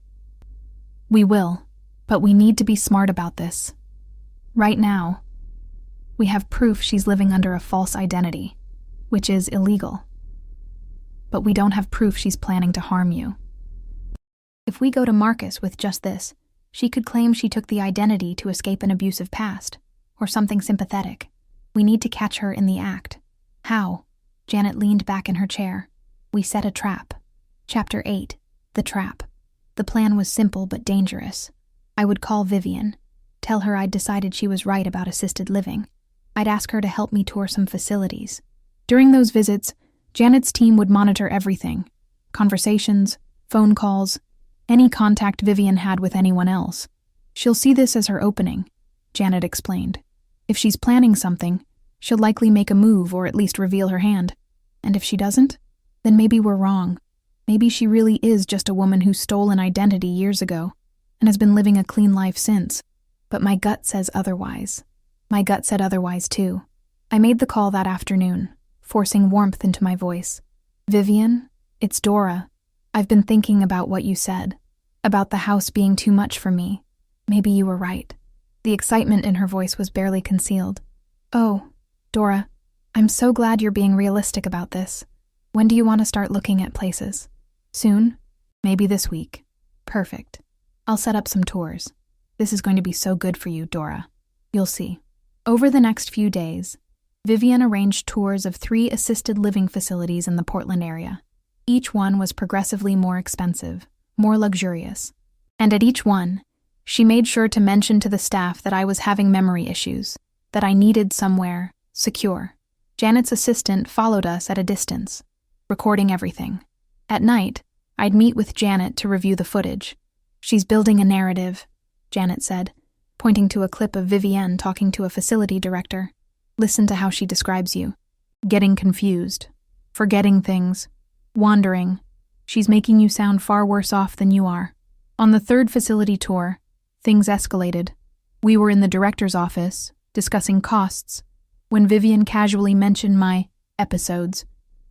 We will, but we need to be smart about this. Right now, we have proof she's living under a false identity, which is illegal. but we don't have proof she's planning to harm you. If we go to Marcus with just this, she could claim she took the identity to escape an abusive past, or something sympathetic. We need to catch her in the act. How? Janet leaned back in her chair. We set a trap. Chapter 8. The Trap. The plan was simple but dangerous. I would call Vivian, tell her I'd decided she was right about assisted living. I'd ask her to help me tour some facilities. During those visits, Janet's team would monitor everything: conversations, phone calls, any contact Vivian had with anyone else. She'll see this as her opening, Janet explained. If she's planning something, she'll likely make a move or at least reveal her hand. And if she doesn't, then maybe we're wrong. Maybe she really is just a woman who stole an identity years ago and has been living a clean life since. But my gut says otherwise. My gut said otherwise too. I made the call that afternoon, forcing warmth into my voice. Vivian, it's Dora. I've been thinking about what you said, about the house being too much for me. Maybe you were right. The excitement in her voice was barely concealed. Oh, Dora, I'm so glad you're being realistic about this. When do you want to start looking at places? Soon? Maybe this week. Perfect. I'll set up some tours. This is going to be so good for you, Dora. You'll see. Over the next few days, Vivian arranged tours of 3 assisted living facilities in the Portland area. Each one was progressively more expensive, more luxurious. And at each one, she made sure to mention to the staff that I was having memory issues, that I needed somewhere secure. Janet's assistant followed us at a distance, recording everything. At night, I'd meet with Janet to review the footage. She's building a narrative, Janet said, pointing to a clip of Vivienne talking to a facility director. Listen to how she describes you. Getting confused, forgetting things, wandering. She's making you sound far worse off than you are. On the 3rd facility tour, things escalated. We were in the director's office, discussing costs, when Vivian casually mentioned my episodes.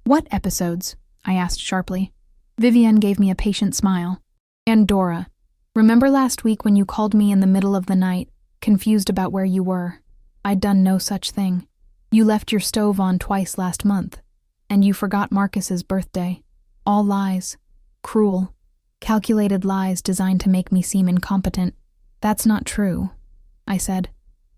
What episodes? I asked sharply. Vivian gave me a patient smile. And Dora, remember last week when you called me in the middle of the night, confused about where you were? I'd done no such thing. You left your stove on twice last month, and you forgot Marcus's birthday. All lies. Cruel, calculated lies designed to make me seem incompetent. That's not true, I said,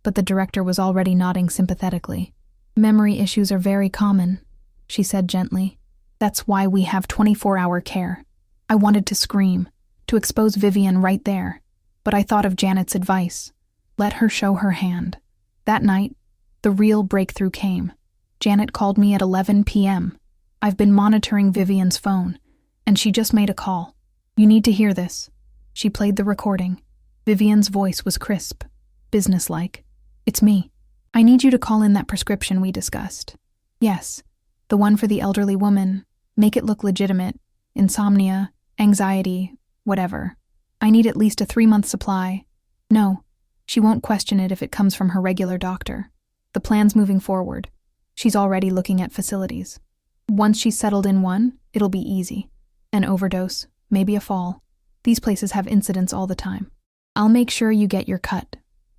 but the director was already nodding sympathetically. Memory issues are very common, she said gently. That's why we have 24-hour care. I wanted to scream, to expose Vivian right there, but I thought of Janet's advice. Let her show her hand. That night, the real breakthrough came. Janet called me at 11 p.m. I've been monitoring Vivian's phone, and she just made a call. You need to hear this. She played the recording. Vivian's voice was crisp, businesslike. It's me. I need you to call in that prescription we discussed. Yes, the one for the elderly woman. Make it look legitimate. Insomnia, anxiety, whatever. I need at least a 3-month supply. No, she won't question it if it comes from her regular doctor. The plan's moving forward. She's already looking at facilities. Once she's settled in one, it'll be easy. An overdose, maybe a fall. These places have incidents all the time. I'll make sure you get your cut.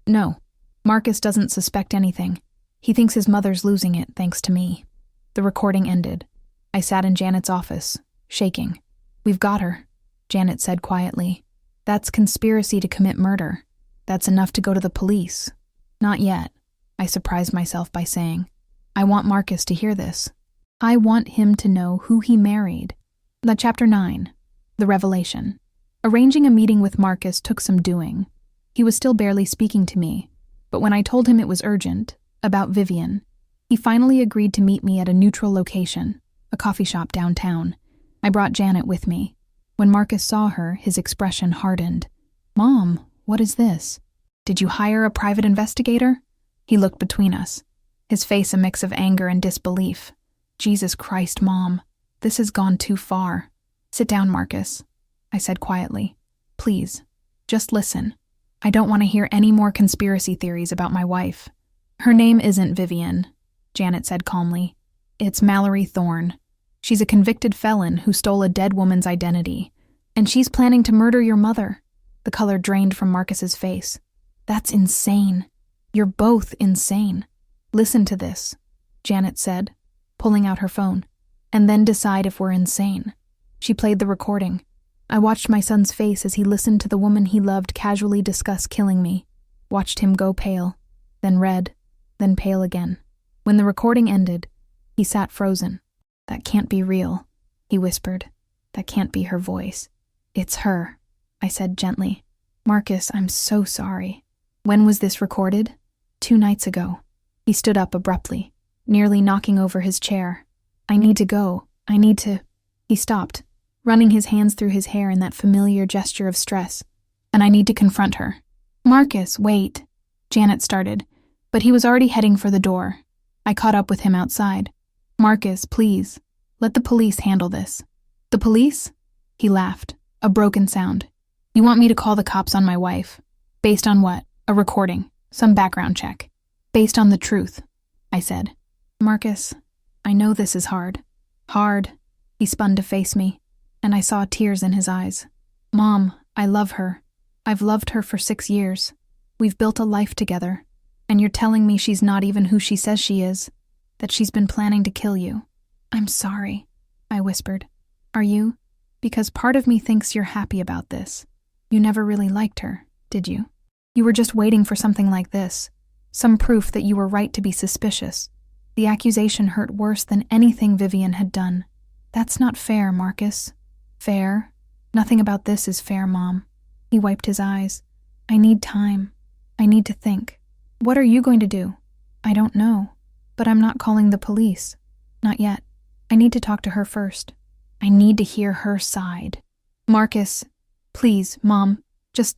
No, Marcus doesn't suspect anything. He thinks his mother's losing it thanks to me. The recording ended. I sat in Janet's office, shaking. We've got her, Janet said quietly. That's conspiracy to commit murder. That's enough to go to the police. Not yet, I surprised myself by saying. I want Marcus to hear this. I want him to know who he married. Chapter 9. The Revelation. Arranging a meeting with Marcus took some doing. He was still barely speaking to me, but when I told him it was urgent, about Vivian, he finally agreed to meet me at a neutral location, a coffee shop downtown. I brought Janet with me. When Marcus saw her, his expression hardened. Mom, what is this? Did you hire a private investigator? He looked between us, his face a mix of anger and disbelief. Jesus Christ, Mom, this has gone too far. Sit down, Marcus, I said quietly. Please, just listen. I don't want to hear any more conspiracy theories about my wife. Her name isn't Vivian, Janet said calmly. It's Mallory Thorne. She's a convicted felon who stole a dead woman's identity, and she's planning to murder your mother. The color drained from Marcus's face. That's insane. You're both insane. Listen to this, Janet said, pulling out her phone. and then decide if we're insane. She played the recording. I watched my son's face as he listened to the woman he loved casually discuss killing me, watched him go pale, then red, then pale again. When the recording ended, he sat frozen. "That can't be real," he whispered. "That can't be her voice." "It's her," I said gently. "Marcus, I'm so sorry." "When was this recorded?" 2 nights ago. He stood up abruptly, nearly knocking over his chair. "I need to go. I need to—" He stopped, running his hands through his hair in that familiar gesture of stress. "And I need to confront her." "Marcus, wait," Janet started, but he was already heading for the door. I caught up with him outside. "Marcus, please, let the police handle this." "The police?" He laughed, a broken sound. "You want me to call the cops on my wife? Based on what? A recording, some background check." "Based on the truth," I said. "Marcus, I know this is hard." "Hard?" He spun to face me, and I saw tears in his eyes. "Mom, I love her. I've loved her for 6 years. We've built a life together, and you're telling me she's not even who she says she is, that she's been planning to kill you." "I'm sorry," I whispered. "Are you? Because part of me thinks you're happy about this. You never really liked her, did you? You were just waiting for something like this, some proof that you were right to be suspicious. The accusation hurt worse than anything Vivian had done. That's not fair, Marcus." "Fair? Nothing about this is fair, Mom." He wiped his eyes. "I need time. I need to think." "What are you going to do?" "I don't know, but I'm not calling the police. Not yet. I need to talk to her first. I need to hear her side." "Marcus, please, Mom, just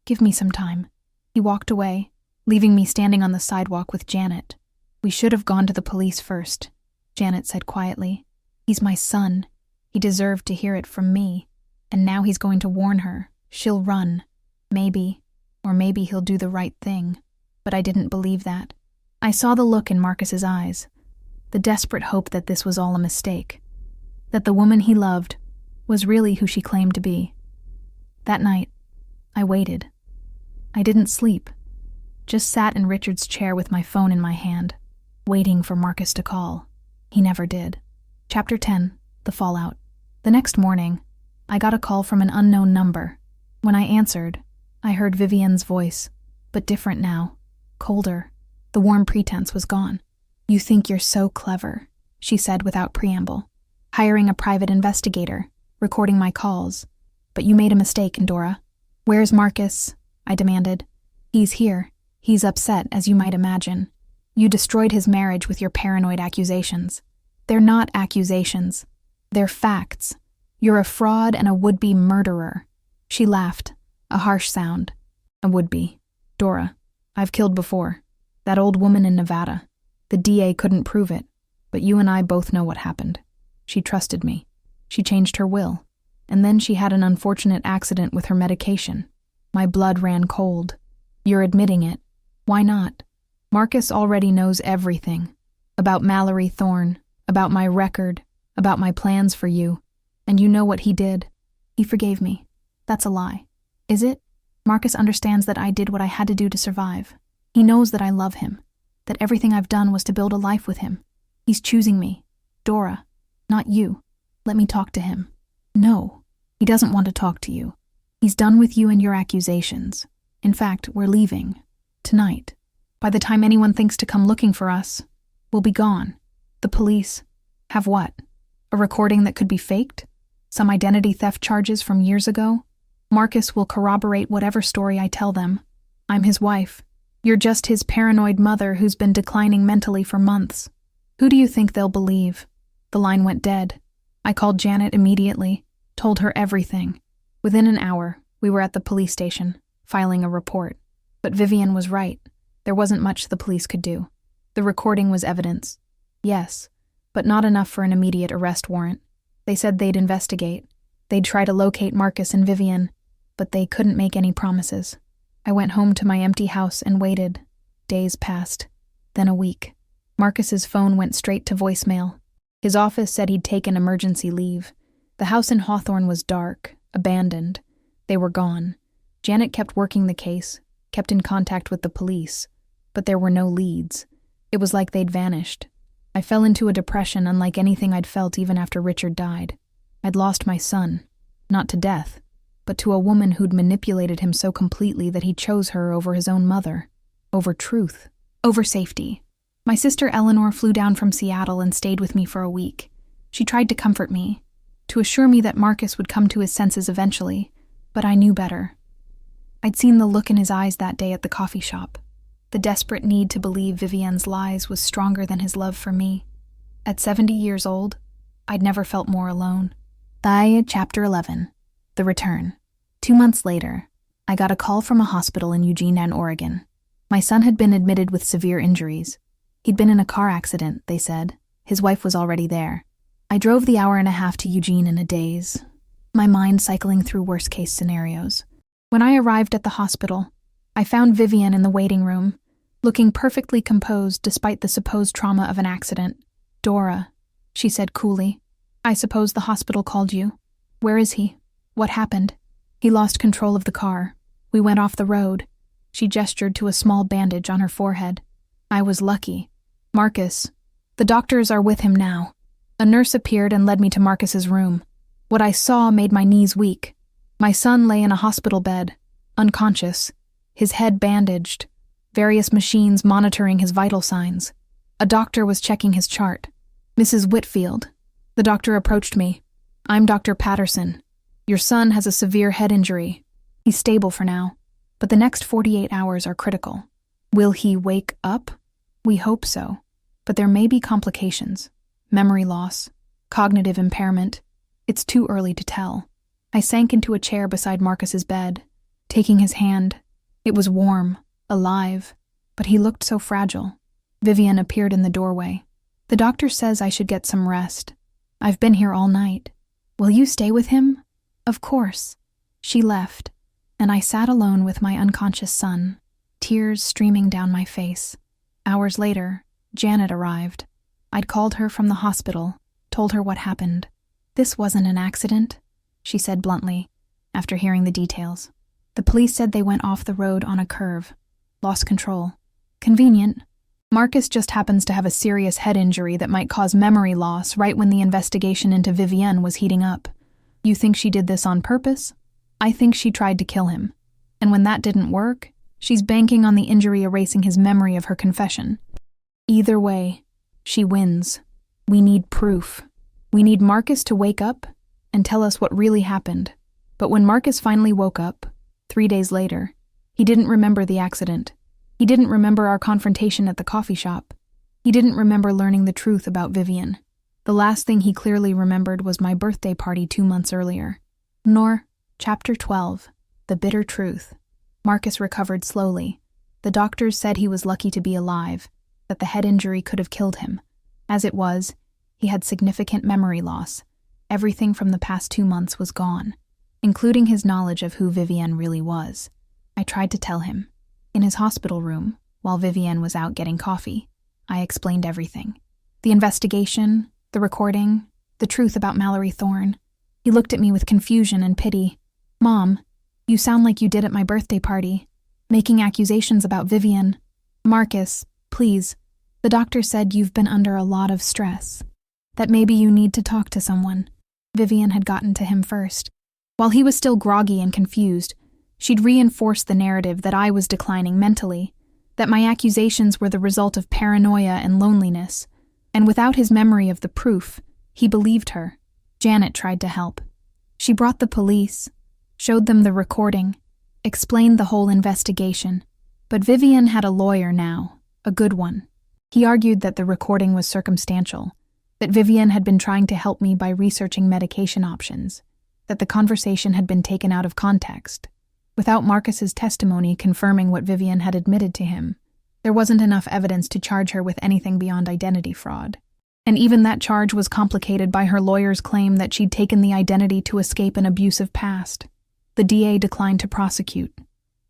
give me some time." He walked away, leaving me standing on the sidewalk with Janet. "We should have gone to the police first," Janet said quietly. "He's my son. He deserved to hear it from me. And now he's going to warn her. She'll run. Maybe, or maybe he'll do the right thing." But I didn't believe that. I saw the look in Marcus's eyes, the desperate hope that this was all a mistake, that the woman he loved was really who she claimed to be. That night, I waited. I didn't sleep, just sat in Richard's chair with my phone in my hand, waiting for Marcus to call. He never did. Chapter 10, The Fallout. The next morning, I got a call from an unknown number. When I answered, I heard Vivian's voice, but different now, colder. The warm pretense was gone. "You think you're so clever," she said without preamble. "Hiring a private investigator, recording my calls. But you made a mistake, Endora." "Where's Marcus?" I demanded. "He's here. He's upset, as you might imagine. You destroyed his marriage with your paranoid accusations." "They're not accusations. They're facts. You're a fraud and a would-be murderer." She laughed, a harsh sound. "A would-be. Dora, I've killed before. That old woman in Nevada. The DA couldn't prove it, but you and I both know what happened. She trusted me. She changed her will. And then she had an unfortunate accident with her medication. My blood ran cold. You're admitting it. Why not? Marcus already knows everything. About Mallory Thorne, about my record, about my plans for you. And you know what he did. He forgave me. That's a lie. Is it? Marcus understands that I did what I had to do to survive. He knows that I love him, that everything I've done was to build a life with him. He's choosing me. Dora, not you. Let me talk to him." "No, he doesn't want to talk to you. He's done with you and your accusations. In fact, we're leaving. Tonight. By the time anyone thinks to come looking for us, we'll be gone. The police have what? A recording that could be faked? Some identity theft charges from years ago? Marcus will corroborate whatever story I tell them. I'm his wife. You're just his paranoid mother who's been declining mentally for months. Who do you think they'll believe?" The line went dead. I called Janet immediately, told her everything. Within an hour, we were at the police station, filing a report. But Vivian was right. There wasn't much the police could do. The recording was evidence. Yes, but not enough for an immediate arrest warrant. They said they'd investigate. They'd try to locate Marcus and Vivian, but they couldn't make any promises. I went home to my empty house and waited. Days passed. Then a week. Marcus's phone went straight to voicemail. His office said he'd taken emergency leave. The house in Hawthorne was dark, abandoned. They were gone. Janet kept working the case, kept in contact with the police, but there were no leads. It was like they'd vanished. I fell into a depression unlike anything I'd felt even after Richard died. I'd lost my son, not to death, but to a woman who'd manipulated him so completely that he chose her over his own mother, over truth, over safety. My sister Eleanor flew down from Seattle and stayed with me for a week. She tried to comfort me, to assure me that Marcus would come to his senses eventually, but I knew better. I'd seen the look in his eyes that day at the coffee shop. The desperate need to believe Vivienne's lies was stronger than his love for me. At 70 years old, I'd never felt more alone. Chapter 11. The Return. 2 months later, I got a call from a hospital in Eugene, Oregon. My son had been admitted with severe injuries. He'd been in a car accident, they said. His wife was already there. I drove the hour and a half to Eugene in a daze, my mind cycling through worst-case scenarios. When I arrived at the hospital, I found Vivienne in the waiting room, looking perfectly composed despite the supposed trauma of an accident. "Dora," she said coolly, "I suppose the hospital called you. Where is he? What happened?" "He lost control of the car. We went off the road." She gestured to a small bandage on her forehead. "I was lucky. Marcus. The doctors are with him now." A nurse appeared and led me to Marcus's room. What I saw made my knees weak. My son lay in a hospital bed, unconscious, his head bandaged, various machines monitoring his vital signs. A doctor was checking his chart. "Mrs. Whitfield." The doctor approached me. "I'm Dr. Patterson. Your son has a severe head injury. He's stable for now, but the next 48 hours are critical." "Will he wake up?" "We hope so, but there may be complications. Memory loss, cognitive impairment. It's too early to tell." I sank into a chair beside Marcus's bed, taking his hand. It was warm, alive, but he looked so fragile. Vivienne appeared in the doorway. "The doctor says I should get some rest. I've been here all night. Will you stay with him?" "Of course." She left, and I sat alone with my unconscious son, tears streaming down my face. Hours later, Janet arrived. I'd called her from the hospital, told her what happened. "This wasn't an accident," she said bluntly, after hearing the details. "The police said they went off the road on a curve, lost control. Convenient. Marcus just happens to have a serious head injury that might cause memory loss right when the investigation into Vivienne was heating up. You think she did this on purpose? I think she tried to kill him. And when that didn't work, she's banking on the injury erasing his memory of her confession. Either way, she wins. We need proof. We need Marcus to wake up and tell us what really happened." But when Marcus finally woke up, 3 days later, he didn't remember the accident. He didn't remember our confrontation at the coffee shop. He didn't remember learning the truth about Vivienne. The last thing he clearly remembered was my birthday party 2 months earlier. Chapter 12. The Bitter Truth. Marcus recovered slowly. The doctors said he was lucky to be alive, that the head injury could have killed him. As it was, he had significant memory loss. Everything from the past 2 months was gone, including his knowledge of who Vivienne really was. I tried to tell him. In his hospital room, while Vivienne was out getting coffee, I explained everything. The investigation, the recording, the truth about Mallory Thorne. He looked at me with confusion and pity. "Mom, you sound like you did at my birthday party, making accusations about Vivienne." "Marcus, please. The doctor said you've been under a lot of stress, that maybe you need to talk to someone." Vivienne had gotten to him first. While he was still groggy and confused, she'd reinforced the narrative that I was declining mentally, that my accusations were the result of paranoia and loneliness, and without his memory of the proof, he believed her. Janet tried to help. She brought the police, showed them the recording, explained the whole investigation. But Vivienne had a lawyer now, a good one. He argued that the recording was circumstantial, that Vivienne had been trying to help me by researching medication options, that the conversation had been taken out of context. Without Marcus's testimony confirming what Vivienne had admitted to him, there wasn't enough evidence to charge her with anything beyond identity fraud. And even that charge was complicated by her lawyer's claim that she'd taken the identity to escape an abusive past. The DA declined to prosecute.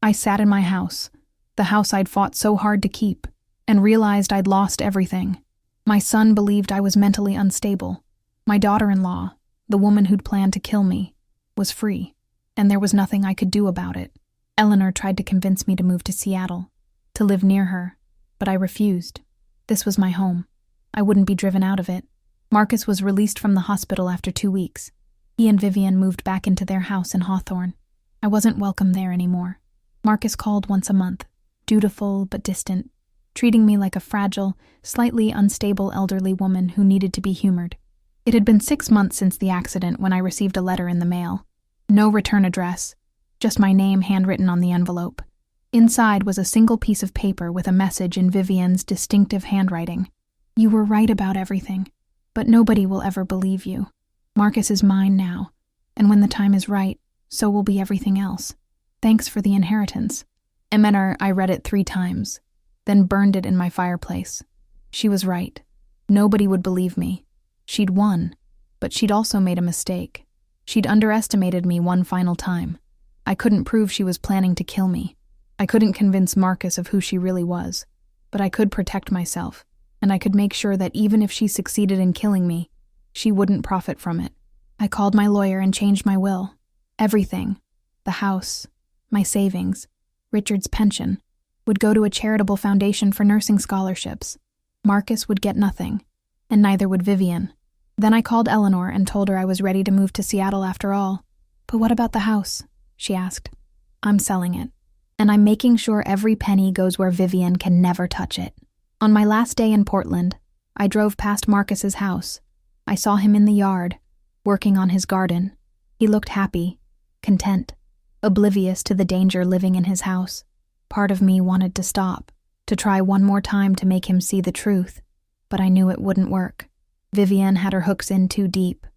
I sat in my house, the house I'd fought so hard to keep, and realized I'd lost everything. My son believed I was mentally unstable. My daughter-in-law, the woman who'd planned to kill me, was free, and there was nothing I could do about it. Eleanor tried to convince me to move to Seattle, to live near her, but I refused. This was my home. I wouldn't be driven out of it. Marcus was released from the hospital after 2 weeks. He and Vivian moved back into their house in Hawthorne. I wasn't welcome there anymore. Marcus called once a month, dutiful but distant, treating me like a fragile, slightly unstable elderly woman who needed to be humored. It had been 6 months since the accident when I received a letter in the mail. No return address, just my name handwritten on the envelope. Inside was a single piece of paper with a message in Vivian's distinctive handwriting. You were right about everything, but nobody will ever believe you. Marcus is mine now, and when the time is right, so will be everything else. Thanks for the inheritance. I read it 3 times, then burned it in my fireplace. She was right. Nobody would believe me. She'd won, but she'd also made a mistake. She'd underestimated me one final time. I couldn't prove she was planning to kill me. I couldn't convince Marcus of who she really was, but I could protect myself, and I could make sure that even if she succeeded in killing me, she wouldn't profit from it. I called my lawyer and changed my will. Everything, the house, my savings, Richard's pension, would go to a charitable foundation for nursing scholarships. Marcus would get nothing, and neither would Vivian. Then I called Eleanor and told her I was ready to move to Seattle after all. But what about the house? She asked. I'm selling it, and I'm making sure every penny goes where Vivian can never touch it. On my last day in Portland, I drove past Marcus's house. I saw him in the yard, working on his garden. He looked happy, content, oblivious to the danger living in his house. Part of me wanted to stop, to try one more time to make him see the truth, but I knew it wouldn't work. Vivian had her hooks in too deep.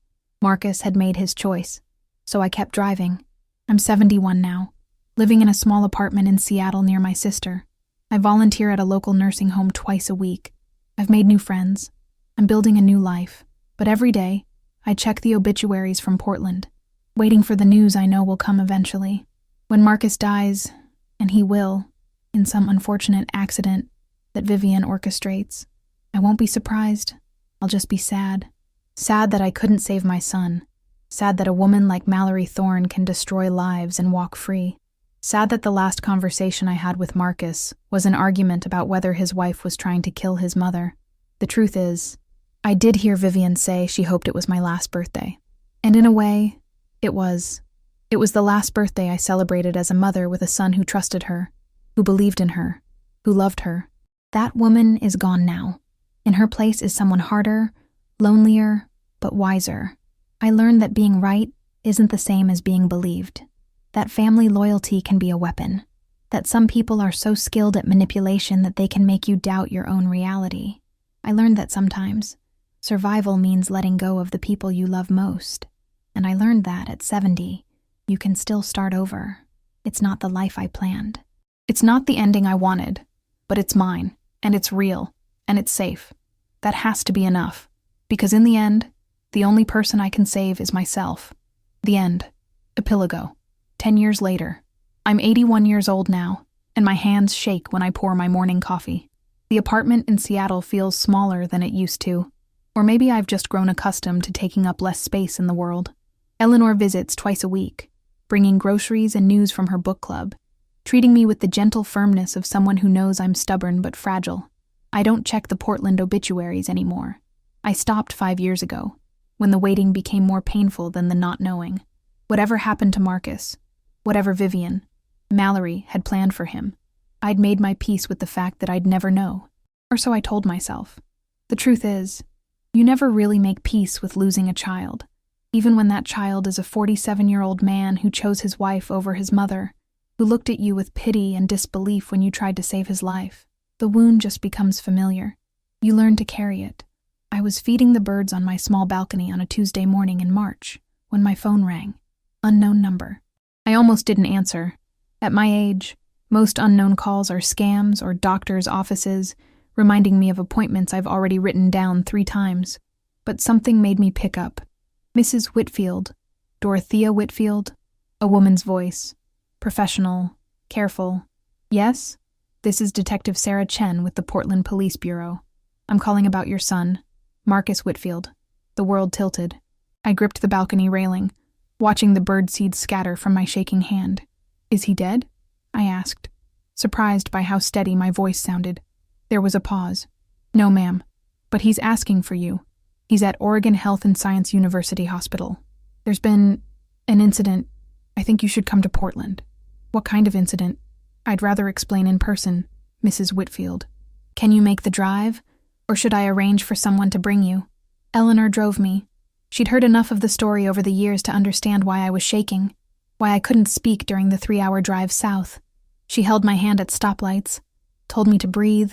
Marcus had made his choice, so I kept driving. I'm 71 now, living in a small apartment in Seattle near my sister. I volunteer at a local nursing home twice a week. I've made new friends. I'm building a new life, but every day, I check the obituaries from Portland, waiting for the news I know will come eventually. When Marcus dies, and he will, in some unfortunate accident that Vivian orchestrates, I won't be surprised. I'll just be sad. Sad that I couldn't save my son. Sad that a woman like Mallory Thorne can destroy lives and walk free. Sad that the last conversation I had with Marcus was an argument about whether his wife was trying to kill his mother. The truth is, I did hear Vivian say she hoped it was my last birthday. And in a way, it was. It was the last birthday I celebrated as a mother with a son who trusted her, who believed in her, who loved her. That woman is gone now. In her place is someone harder, lonelier, but wiser. I learned that being right isn't the same as being believed. That family loyalty can be a weapon. That some people are so skilled at manipulation that they can make you doubt your own reality. I learned that sometimes survival means letting go of the people you love most. And I learned that at 70, you can still start over. It's not the life I planned. It's not the ending I wanted, but it's mine, and it's real, and it's safe. That has to be enough, because in the end, the only person I can save is myself. The end. Epilogo. 10 years later. I'm 81 years old now, and my hands shake when I pour my morning coffee. The apartment in Seattle feels smaller than it used to, or maybe I've just grown accustomed to taking up less space in the world. Eleanor visits twice a week, bringing groceries and news from her book club, treating me with the gentle firmness of someone who knows I'm stubborn but fragile. I don't check the Portland obituaries anymore. I stopped 5 years ago, when the waiting became more painful than the not knowing. Whatever happened to Marcus, whatever Vivian, Mallory had planned for him, I'd made my peace with the fact that I'd never know, or so I told myself. The truth is, you never really make peace with losing a child, even when that child is a 47-year-old man who chose his wife over his mother, who looked at you with pity and disbelief when you tried to save his life. The wound just becomes familiar. You learn to carry it. I was feeding the birds on my small balcony on a Tuesday morning in March when my phone rang. Unknown number. I almost didn't answer. At my age, most unknown calls are scams or doctors' offices, reminding me of appointments I've already written down 3 times. But something made me pick up. Mrs. Whitfield, Dorothea Whitfield, a woman's voice. Professional, careful. Yes? This is Detective Sarah Chen with the Portland Police Bureau. I'm calling about your son, Marcus Whitfield. The world tilted. I gripped the balcony railing, watching the birdseed scatter from my shaking hand. Is he dead? I asked, surprised by how steady my voice sounded. There was a pause. No, ma'am. But he's asking for you. He's at Oregon Health and Science University Hospital. There's been an incident. I think you should come to Portland." "What kind of incident?" "I'd rather explain in person, Mrs. Whitfield." "Can you make the drive? Or should I arrange for someone to bring you?" Eleanor drove me. She'd heard enough of the story over the years to understand why I was shaking, why I couldn't speak during the 3-hour drive south. She held my hand at stoplights, told me to breathe,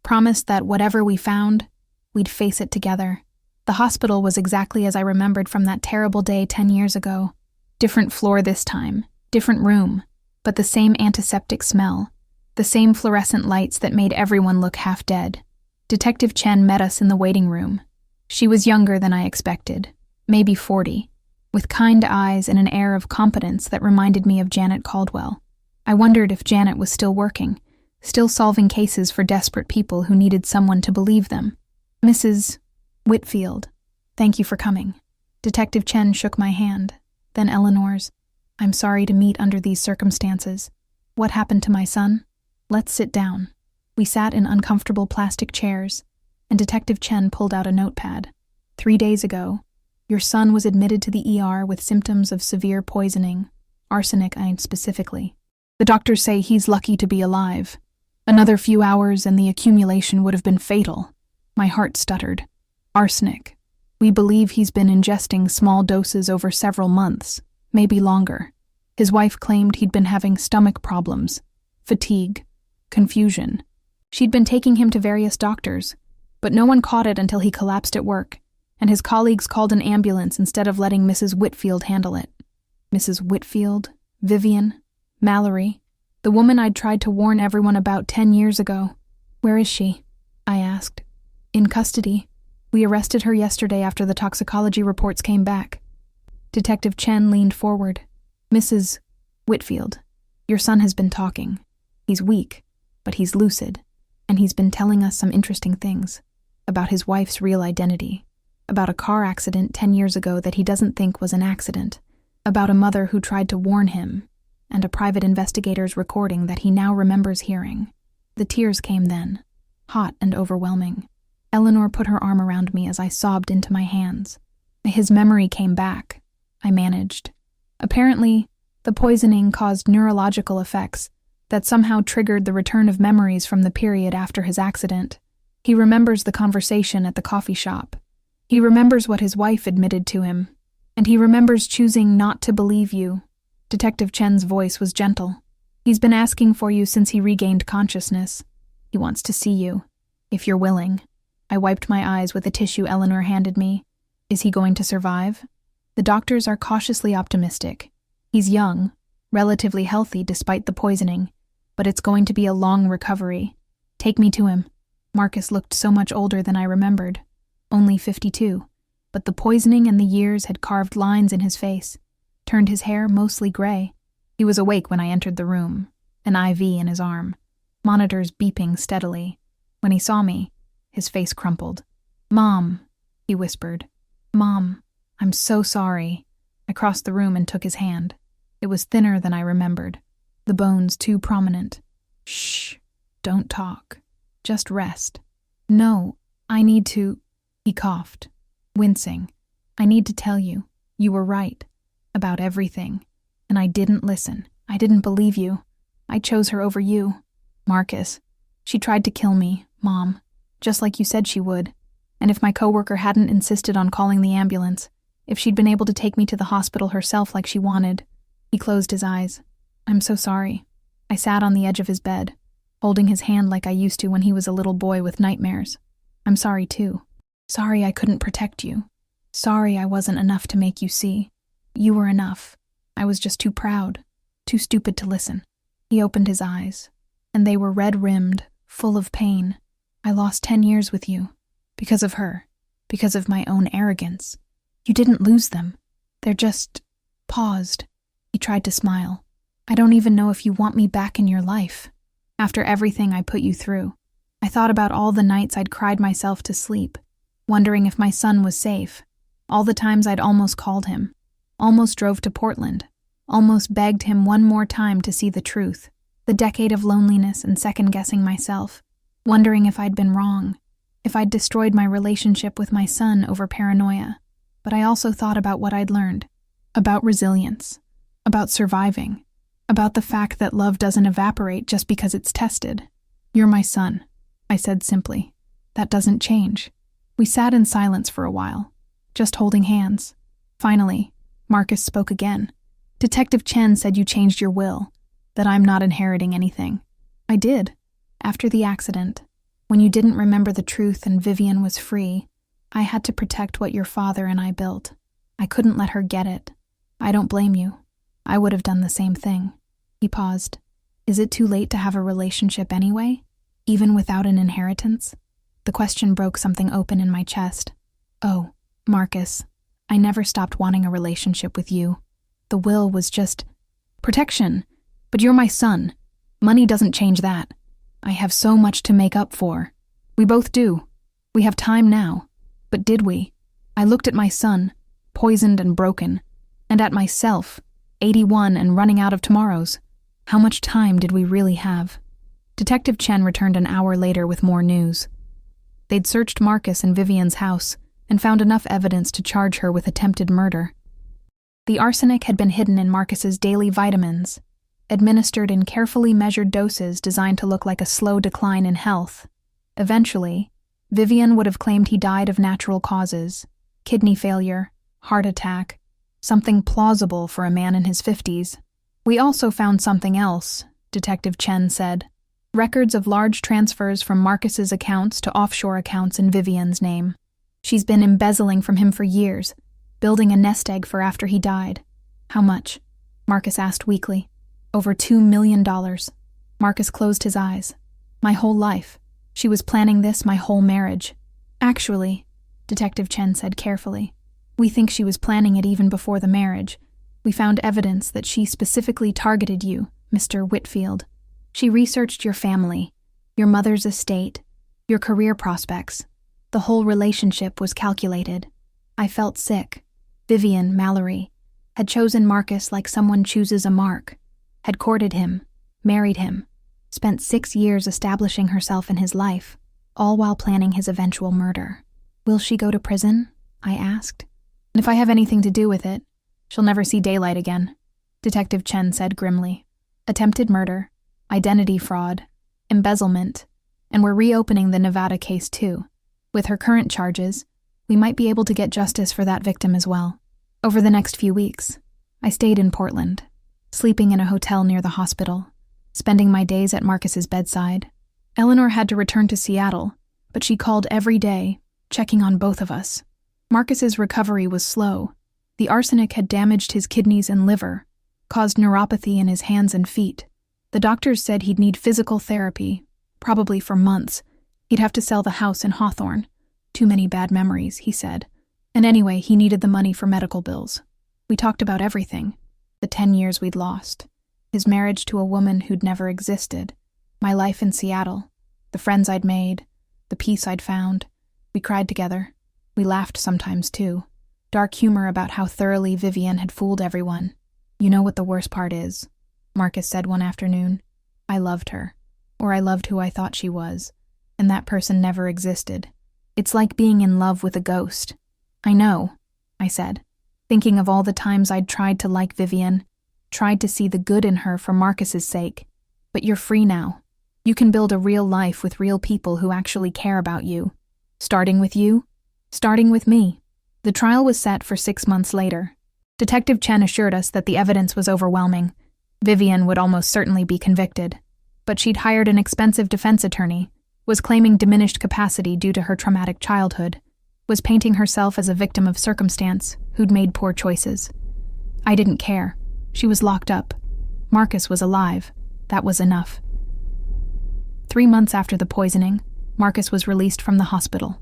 promised that whatever we found, we'd face it together. The hospital was exactly as I remembered from that terrible day 10 years ago. Different floor this time, different room, but the same antiseptic smell, the same fluorescent lights that made everyone look half dead. Detective Chen met us in the waiting room. She was younger than I expected, maybe 40, with kind eyes and an air of competence that reminded me of Janet Caldwell. I wondered if Janet was still working, still solving cases for desperate people who needed someone to believe them. "Mrs. Whitfield, thank you for coming." Detective Chen shook my hand, then Eleanor's. "I'm sorry to meet under these circumstances. What happened to my son? Let's sit down." We sat in uncomfortable plastic chairs, and Detective Chen pulled out a notepad. 3 days ago, your son was admitted to the ER with symptoms of severe poisoning, arsenic specifically. The doctors say he's lucky to be alive. Another few hours and the accumulation would have been fatal. My heart stuttered. Arsenic. We believe he's been ingesting small doses over several months, maybe longer. His wife claimed he'd been having stomach problems, fatigue, confusion. She'd been taking him to various doctors, but no one caught it until he collapsed at work, and his colleagues called an ambulance instead of letting Mrs. Whitfield handle it. Mrs. Whitfield, Vivian, Mallory, the woman I'd tried to warn everyone about 10 years ago. "Where is she?" I asked. "In custody. We arrested her yesterday after the toxicology reports came back." Detective Chen leaned forward. "Mrs. Whitfield, your son has been talking. He's weak, but he's lucid, and he's been telling us some interesting things about his wife's real identity, about a car accident 10 years ago that he doesn't think was an accident, about a mother who tried to warn him, and a private investigator's recording that he now remembers hearing." The tears came then, hot and overwhelming. Eleanor put her arm around me as I sobbed into my hands. His memory came back. I managed. Apparently, the poisoning caused neurological effects that somehow triggered the return of memories from the period after his accident. He remembers the conversation at the coffee shop. He remembers what his wife admitted to him. And he remembers choosing not to believe you. Detective Chen's voice was gentle. "He's been asking for you since he regained consciousness. He wants to see you, if you're willing." I wiped my eyes with a tissue Eleanor handed me. "Is he going to survive?" "The doctors are cautiously optimistic. He's young, relatively healthy despite the poisoning, but it's going to be a long recovery. Take me to him." Marcus looked so much older than I remembered, only 52, but the poisoning and the years had carved lines in his face, turned his hair mostly gray. He was awake when I entered the room, an IV in his arm, monitors beeping steadily. When he saw me, his face crumpled. "Mom," he whispered. "Mom, I'm so sorry." I crossed the room and took his hand. It was thinner than I remembered, the bones too prominent. "Shh, don't talk. Just rest." "No, I need to," he coughed, wincing. "I need to tell you, you were right, about everything. And I didn't listen. I didn't believe you. I chose her over you. Marcus. She tried to kill me, Mom, just like you said she would. And if my coworker hadn't insisted on calling the ambulance, if she'd been able to take me to the hospital herself like she wanted." He closed his eyes. "I'm so sorry." I sat on the edge of his bed, holding his hand like I used to when he was a little boy with nightmares. "I'm sorry too. Sorry I couldn't protect you. Sorry I wasn't enough to make you see. You were enough. I was just too proud, too stupid to listen." He opened his eyes, and they were red-rimmed, full of pain. "I lost 10 years with you. Because of her. Because of my own arrogance. You didn't lose them. They're just paused." He tried to smile. "I don't even know if you want me back in your life. After everything I put you through." I thought about all the nights I'd cried myself to sleep, wondering if my son was safe. All the times I'd almost called him, almost drove to Portland, almost begged him one more time to see the truth. The decade of loneliness and second-guessing myself, wondering if I'd been wrong, if I'd destroyed my relationship with my son over paranoia, but I also thought about what I'd learned, about resilience, about surviving, about the fact that love doesn't evaporate just because it's tested. "You're my son," I said simply. "That doesn't change." We sat in silence for a while, just holding hands. Finally, Marcus spoke again. "Detective Chen said you changed your will, that I'm not inheriting anything." "I did. After the accident, when you didn't remember the truth and Vivian was free, I had to protect what your father and I built. I couldn't let her get it. I don't blame you. I would have done the same thing." He paused. "Is it too late to have a relationship anyway, even without an inheritance?" The question broke something open in my chest. "Oh, Marcus, I never stopped wanting a relationship with you. The will was just protection. But you're my son. Money doesn't change that. I have so much to make up for. We both do. We have time now. But did we? I looked at my son, poisoned and broken, and at myself, 81 and running out of tomorrows. How much time did we really have?" Detective Chen returned an hour later with more news. They'd searched Marcus and Vivian's house and found enough evidence to charge her with attempted murder. The arsenic had been hidden in Marcus's daily vitamins, administered in carefully measured doses designed to look like a slow decline in health. Eventually, Vivian would have claimed he died of natural causes, kidney failure, heart attack, something plausible for a man in his 50s. "We also found something else," Detective Chen said. "Records of large transfers from Marcus's accounts to offshore accounts in Vivian's name. She's been embezzling from him for years, building a nest egg for after he died." "How much?" Marcus asked weakly. "Over $2 million. Marcus closed his eyes. "My whole life. She was planning this my whole marriage." "Actually," Detective Chen said carefully, "we think she was planning it even before the marriage. We found evidence that she specifically targeted you, Mr. Whitfield. She researched your family, your mother's estate, your career prospects. The whole relationship was calculated. I felt sick. Vivian, Mallory, had chosen Marcus like someone chooses a mark, had courted him, married him, spent 6 years establishing herself in his life, all while planning his eventual murder. "Will she go to prison?" I asked. "And if I have anything to do with it, she'll never see daylight again," Detective Chen said grimly. "Attempted murder, identity fraud, embezzlement, and we're reopening the Nevada case too. With her current charges, we might be able to get justice for that victim as well." Over the next few weeks, I stayed in Portland, sleeping in a hotel near the hospital, spending my days at Marcus's bedside. Eleanor had to return to Seattle, but she called every day, checking on both of us. Marcus's recovery was slow. The arsenic had damaged his kidneys and liver, caused neuropathy in his hands and feet. The doctors said he'd need physical therapy, probably for months. He'd have to sell the house in Hawthorne. Too many bad memories, he said. And anyway, he needed the money for medical bills. We talked about everything. The 10 years we'd lost. His marriage to a woman who'd never existed. My life in Seattle. The friends I'd made. The peace I'd found. We cried together. We laughed sometimes, too. Dark humor about how thoroughly Vivian had fooled everyone. "You know what the worst part is?" Marcus said one afternoon. "I loved her. Or I loved who I thought she was. And that person never existed. It's like being in love with a ghost." "I know," I said, thinking of all the times I'd tried to like Vivian, tried to see the good in her for Marcus's sake. "But you're free now. You can build a real life with real people who actually care about you. Starting with you, starting with me." The trial was set for 6 months later. Detective Chen assured us that the evidence was overwhelming. Vivian would almost certainly be convicted. But she'd hired an expensive defense attorney, was claiming diminished capacity due to her traumatic childhood, was painting herself as a victim of circumstance who'd made poor choices. I didn't care. She was locked up. Marcus was alive. That was enough. 3 months after the poisoning, Marcus was released from the hospital.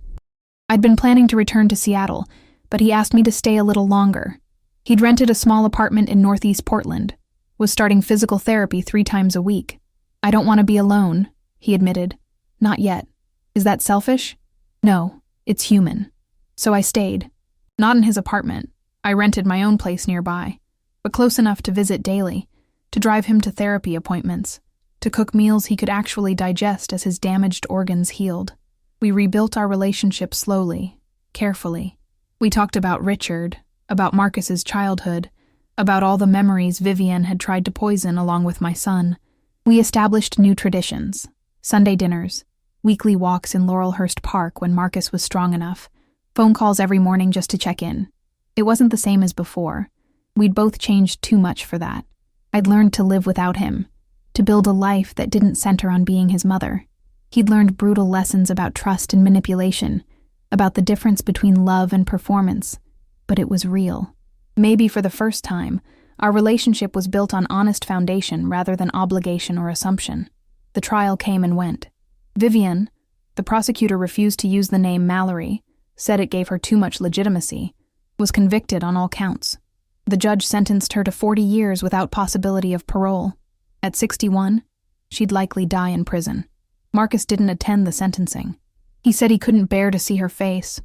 I'd been planning to return to Seattle, but he asked me to stay a little longer. He'd rented a small apartment in Northeast Portland, was starting physical therapy 3 times a week. "I don't want to be alone," he admitted. "Not yet." "Is that selfish?" "No, it's human." So I stayed. Not in his apartment. I rented my own place nearby, but close enough to visit daily, to drive him to therapy appointments, to cook meals he could actually digest as his damaged organs healed. We rebuilt our relationship slowly, carefully. We talked about Richard, about Marcus's childhood, about all the memories Vivian had tried to poison along with my son. We established new traditions: Sunday dinners, weekly walks in Laurelhurst Park when Marcus was strong enough, phone calls every morning just to check in. It wasn't the same as before. We'd both changed too much for that. I'd learned to live without him, to build a life that didn't center on being his mother. He'd learned brutal lessons about trust and manipulation, about the difference between love and performance, but it was real. Maybe for the first time, our relationship was built on honest foundation rather than obligation or assumption. The trial came and went. Vivian, the prosecutor refused to use the name Mallory, said it gave her too much legitimacy, was convicted on all counts. The judge sentenced her to 40 years without possibility of parole. At 61, she'd likely die in prison. Marcus didn't attend the sentencing. He said he couldn't bear to see her face,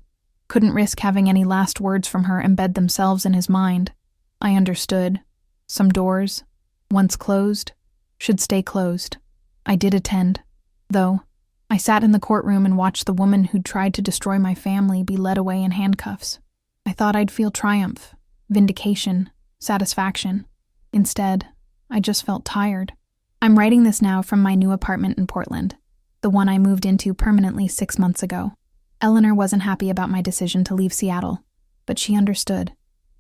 couldn't risk having any last words from her embed themselves in his mind. I understood. Some doors, once closed, should stay closed. I did attend, though. I sat in the courtroom and watched the woman who'd tried to destroy my family be led away in handcuffs. I thought I'd feel triumph, vindication, satisfaction. Instead, I just felt tired. I'm writing this now from my new apartment in Portland, the one I moved into permanently 6 months ago. Eleanor wasn't happy about my decision to leave Seattle, but she understood.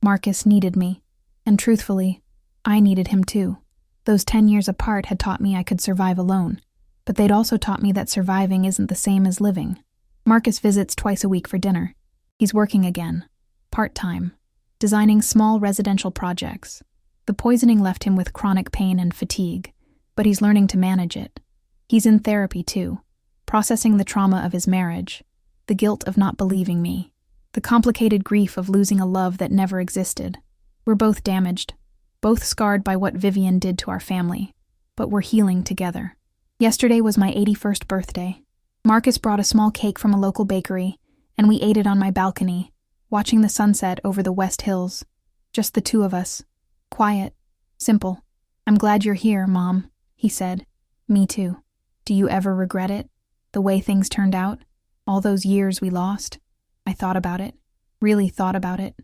Marcus needed me, and truthfully, I needed him too. Those 10 years apart had taught me I could survive alone, but they'd also taught me that surviving isn't the same as living. Marcus visits twice a week for dinner. He's working again, part-time, designing small residential projects. The poisoning left him with chronic pain and fatigue, but he's learning to manage it. He's in therapy too, processing the trauma of his marriage, the guilt of not believing me, the complicated grief of losing a love that never existed. We're both damaged, both scarred by what Vivian did to our family, but we're healing together. Yesterday was my 81st birthday. Marcus brought a small cake from a local bakery, and we ate it on my balcony, watching the sunset over the West Hills. Just the two of us. Quiet. Simple. "I'm glad you're here, Mom," he said. "Me too. Do you ever regret it? The way things turned out? All those years we lost?" I thought about it. Really thought about it.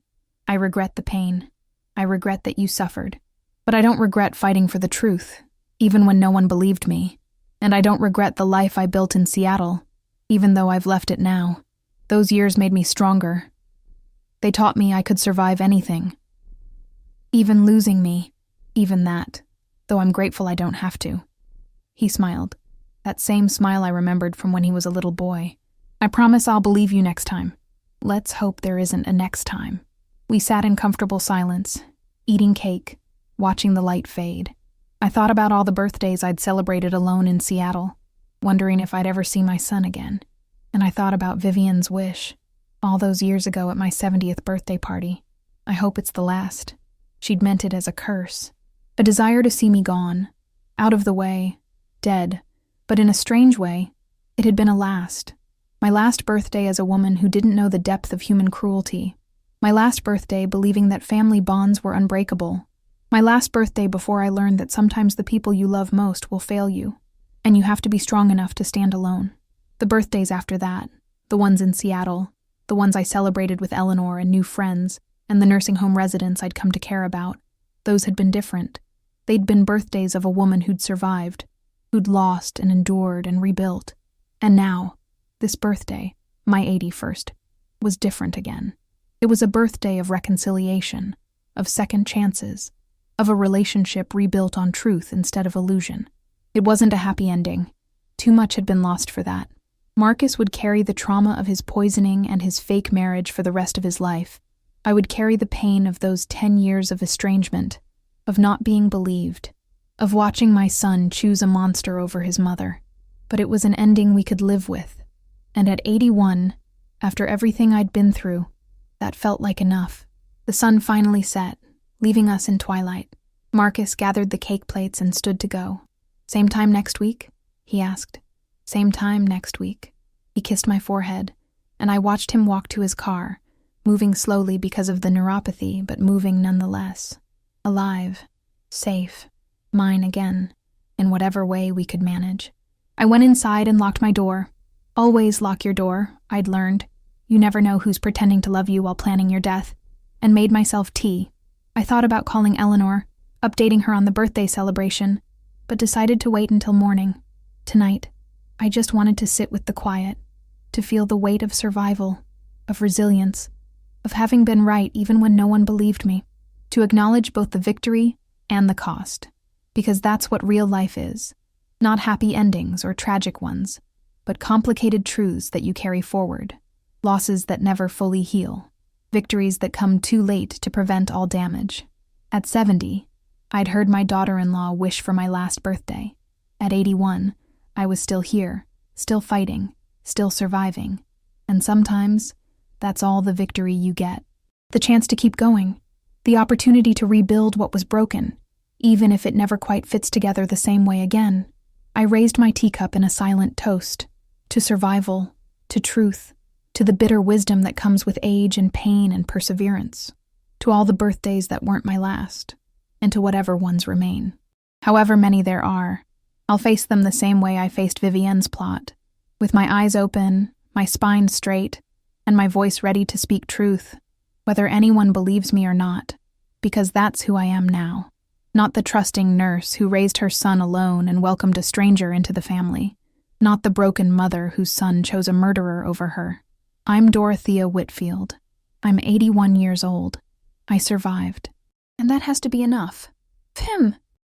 I regret the pain. I regret that you suffered. But I don't regret fighting for the truth, even when no one believed me. And I don't regret the life I built in Seattle, even though I've left it now. Those years made me stronger. They taught me I could survive anything. Even losing me, even that, though I'm grateful I don't have to. He smiled, that same smile I remembered from when he was a little boy. "I promise I'll believe you next time." Let's hope there isn't a next time. We sat in comfortable silence, eating cake, watching the light fade. I thought about all the birthdays I'd celebrated alone in Seattle, wondering if I'd ever see my son again. And I thought about Vivian's wish, all those years ago at my 70th birthday party. I hope it's the last. She'd meant it as a curse. A desire to see me gone, out of the way, dead. But in a strange way, it had been a last. My last birthday as a woman who didn't know the depth of human cruelty. My last birthday believing that family bonds were unbreakable. My last birthday before I learned that sometimes the people you love most will fail you, and you have to be strong enough to stand alone. The birthdays after that, the ones in Seattle, the ones I celebrated with Eleanor and new friends, and the nursing home residents I'd come to care about, those had been different. They'd been birthdays of a woman who'd survived, who'd lost and endured and rebuilt. And now, this birthday, my 81st, was different again. It was a birthday of reconciliation, of second chances, of a relationship rebuilt on truth instead of illusion. It wasn't a happy ending. Too much had been lost for that. Marcus would carry the trauma of his poisoning and his fake marriage for the rest of his life. I would carry the pain of those 10 years of estrangement, of not being believed, of watching my son choose a monster over his mother. But it was an ending we could live with. And at 81, after everything I'd been through, that felt like enough. The sun finally set, leaving us in twilight. Marcus gathered the cake plates and stood to go. "Same time next week?" he asked. "Same time next week." He kissed my forehead, and I watched him walk to his car, moving slowly because of the neuropathy, but moving nonetheless. Alive, safe, mine again, in whatever way we could manage. I went inside and locked my door. Always lock your door, I'd learned. You never know who's pretending to love you while planning your death. And made myself tea. I thought about calling Eleanor, updating her on the birthday celebration, but decided to wait until morning. Tonight, I just wanted to sit with the quiet, to feel the weight of survival, of resilience, of having been right even when no one believed me, to acknowledge both the victory and the cost, because that's what real life is. Not happy endings or tragic ones, but complicated truths that you carry forward, losses that never fully heal, victories that come too late to prevent all damage. At 70, I'd heard my daughter-in-law wish for my last birthday. At 81, I was still here, still fighting, still surviving. And sometimes, that's all the victory you get. The chance to keep going, the opportunity to rebuild what was broken, even if it never quite fits together the same way again. I raised my teacup in a silent toast, to survival, to truth, to the bitter wisdom that comes with age and pain and perseverance, to all the birthdays that weren't my last, and to whatever ones remain. However many there are, I'll face them the same way I faced Vivienne's plot, with my eyes open, my spine straight, and my voice ready to speak truth, whether anyone believes me or not, because that's who I am now. Not the trusting nurse who raised her son alone and welcomed a stranger into the family. Not the broken mother whose son chose a murderer over her. I'm Dorothea Whitfield. I'm 81 years old. I survived. And that has to be enough. Pim!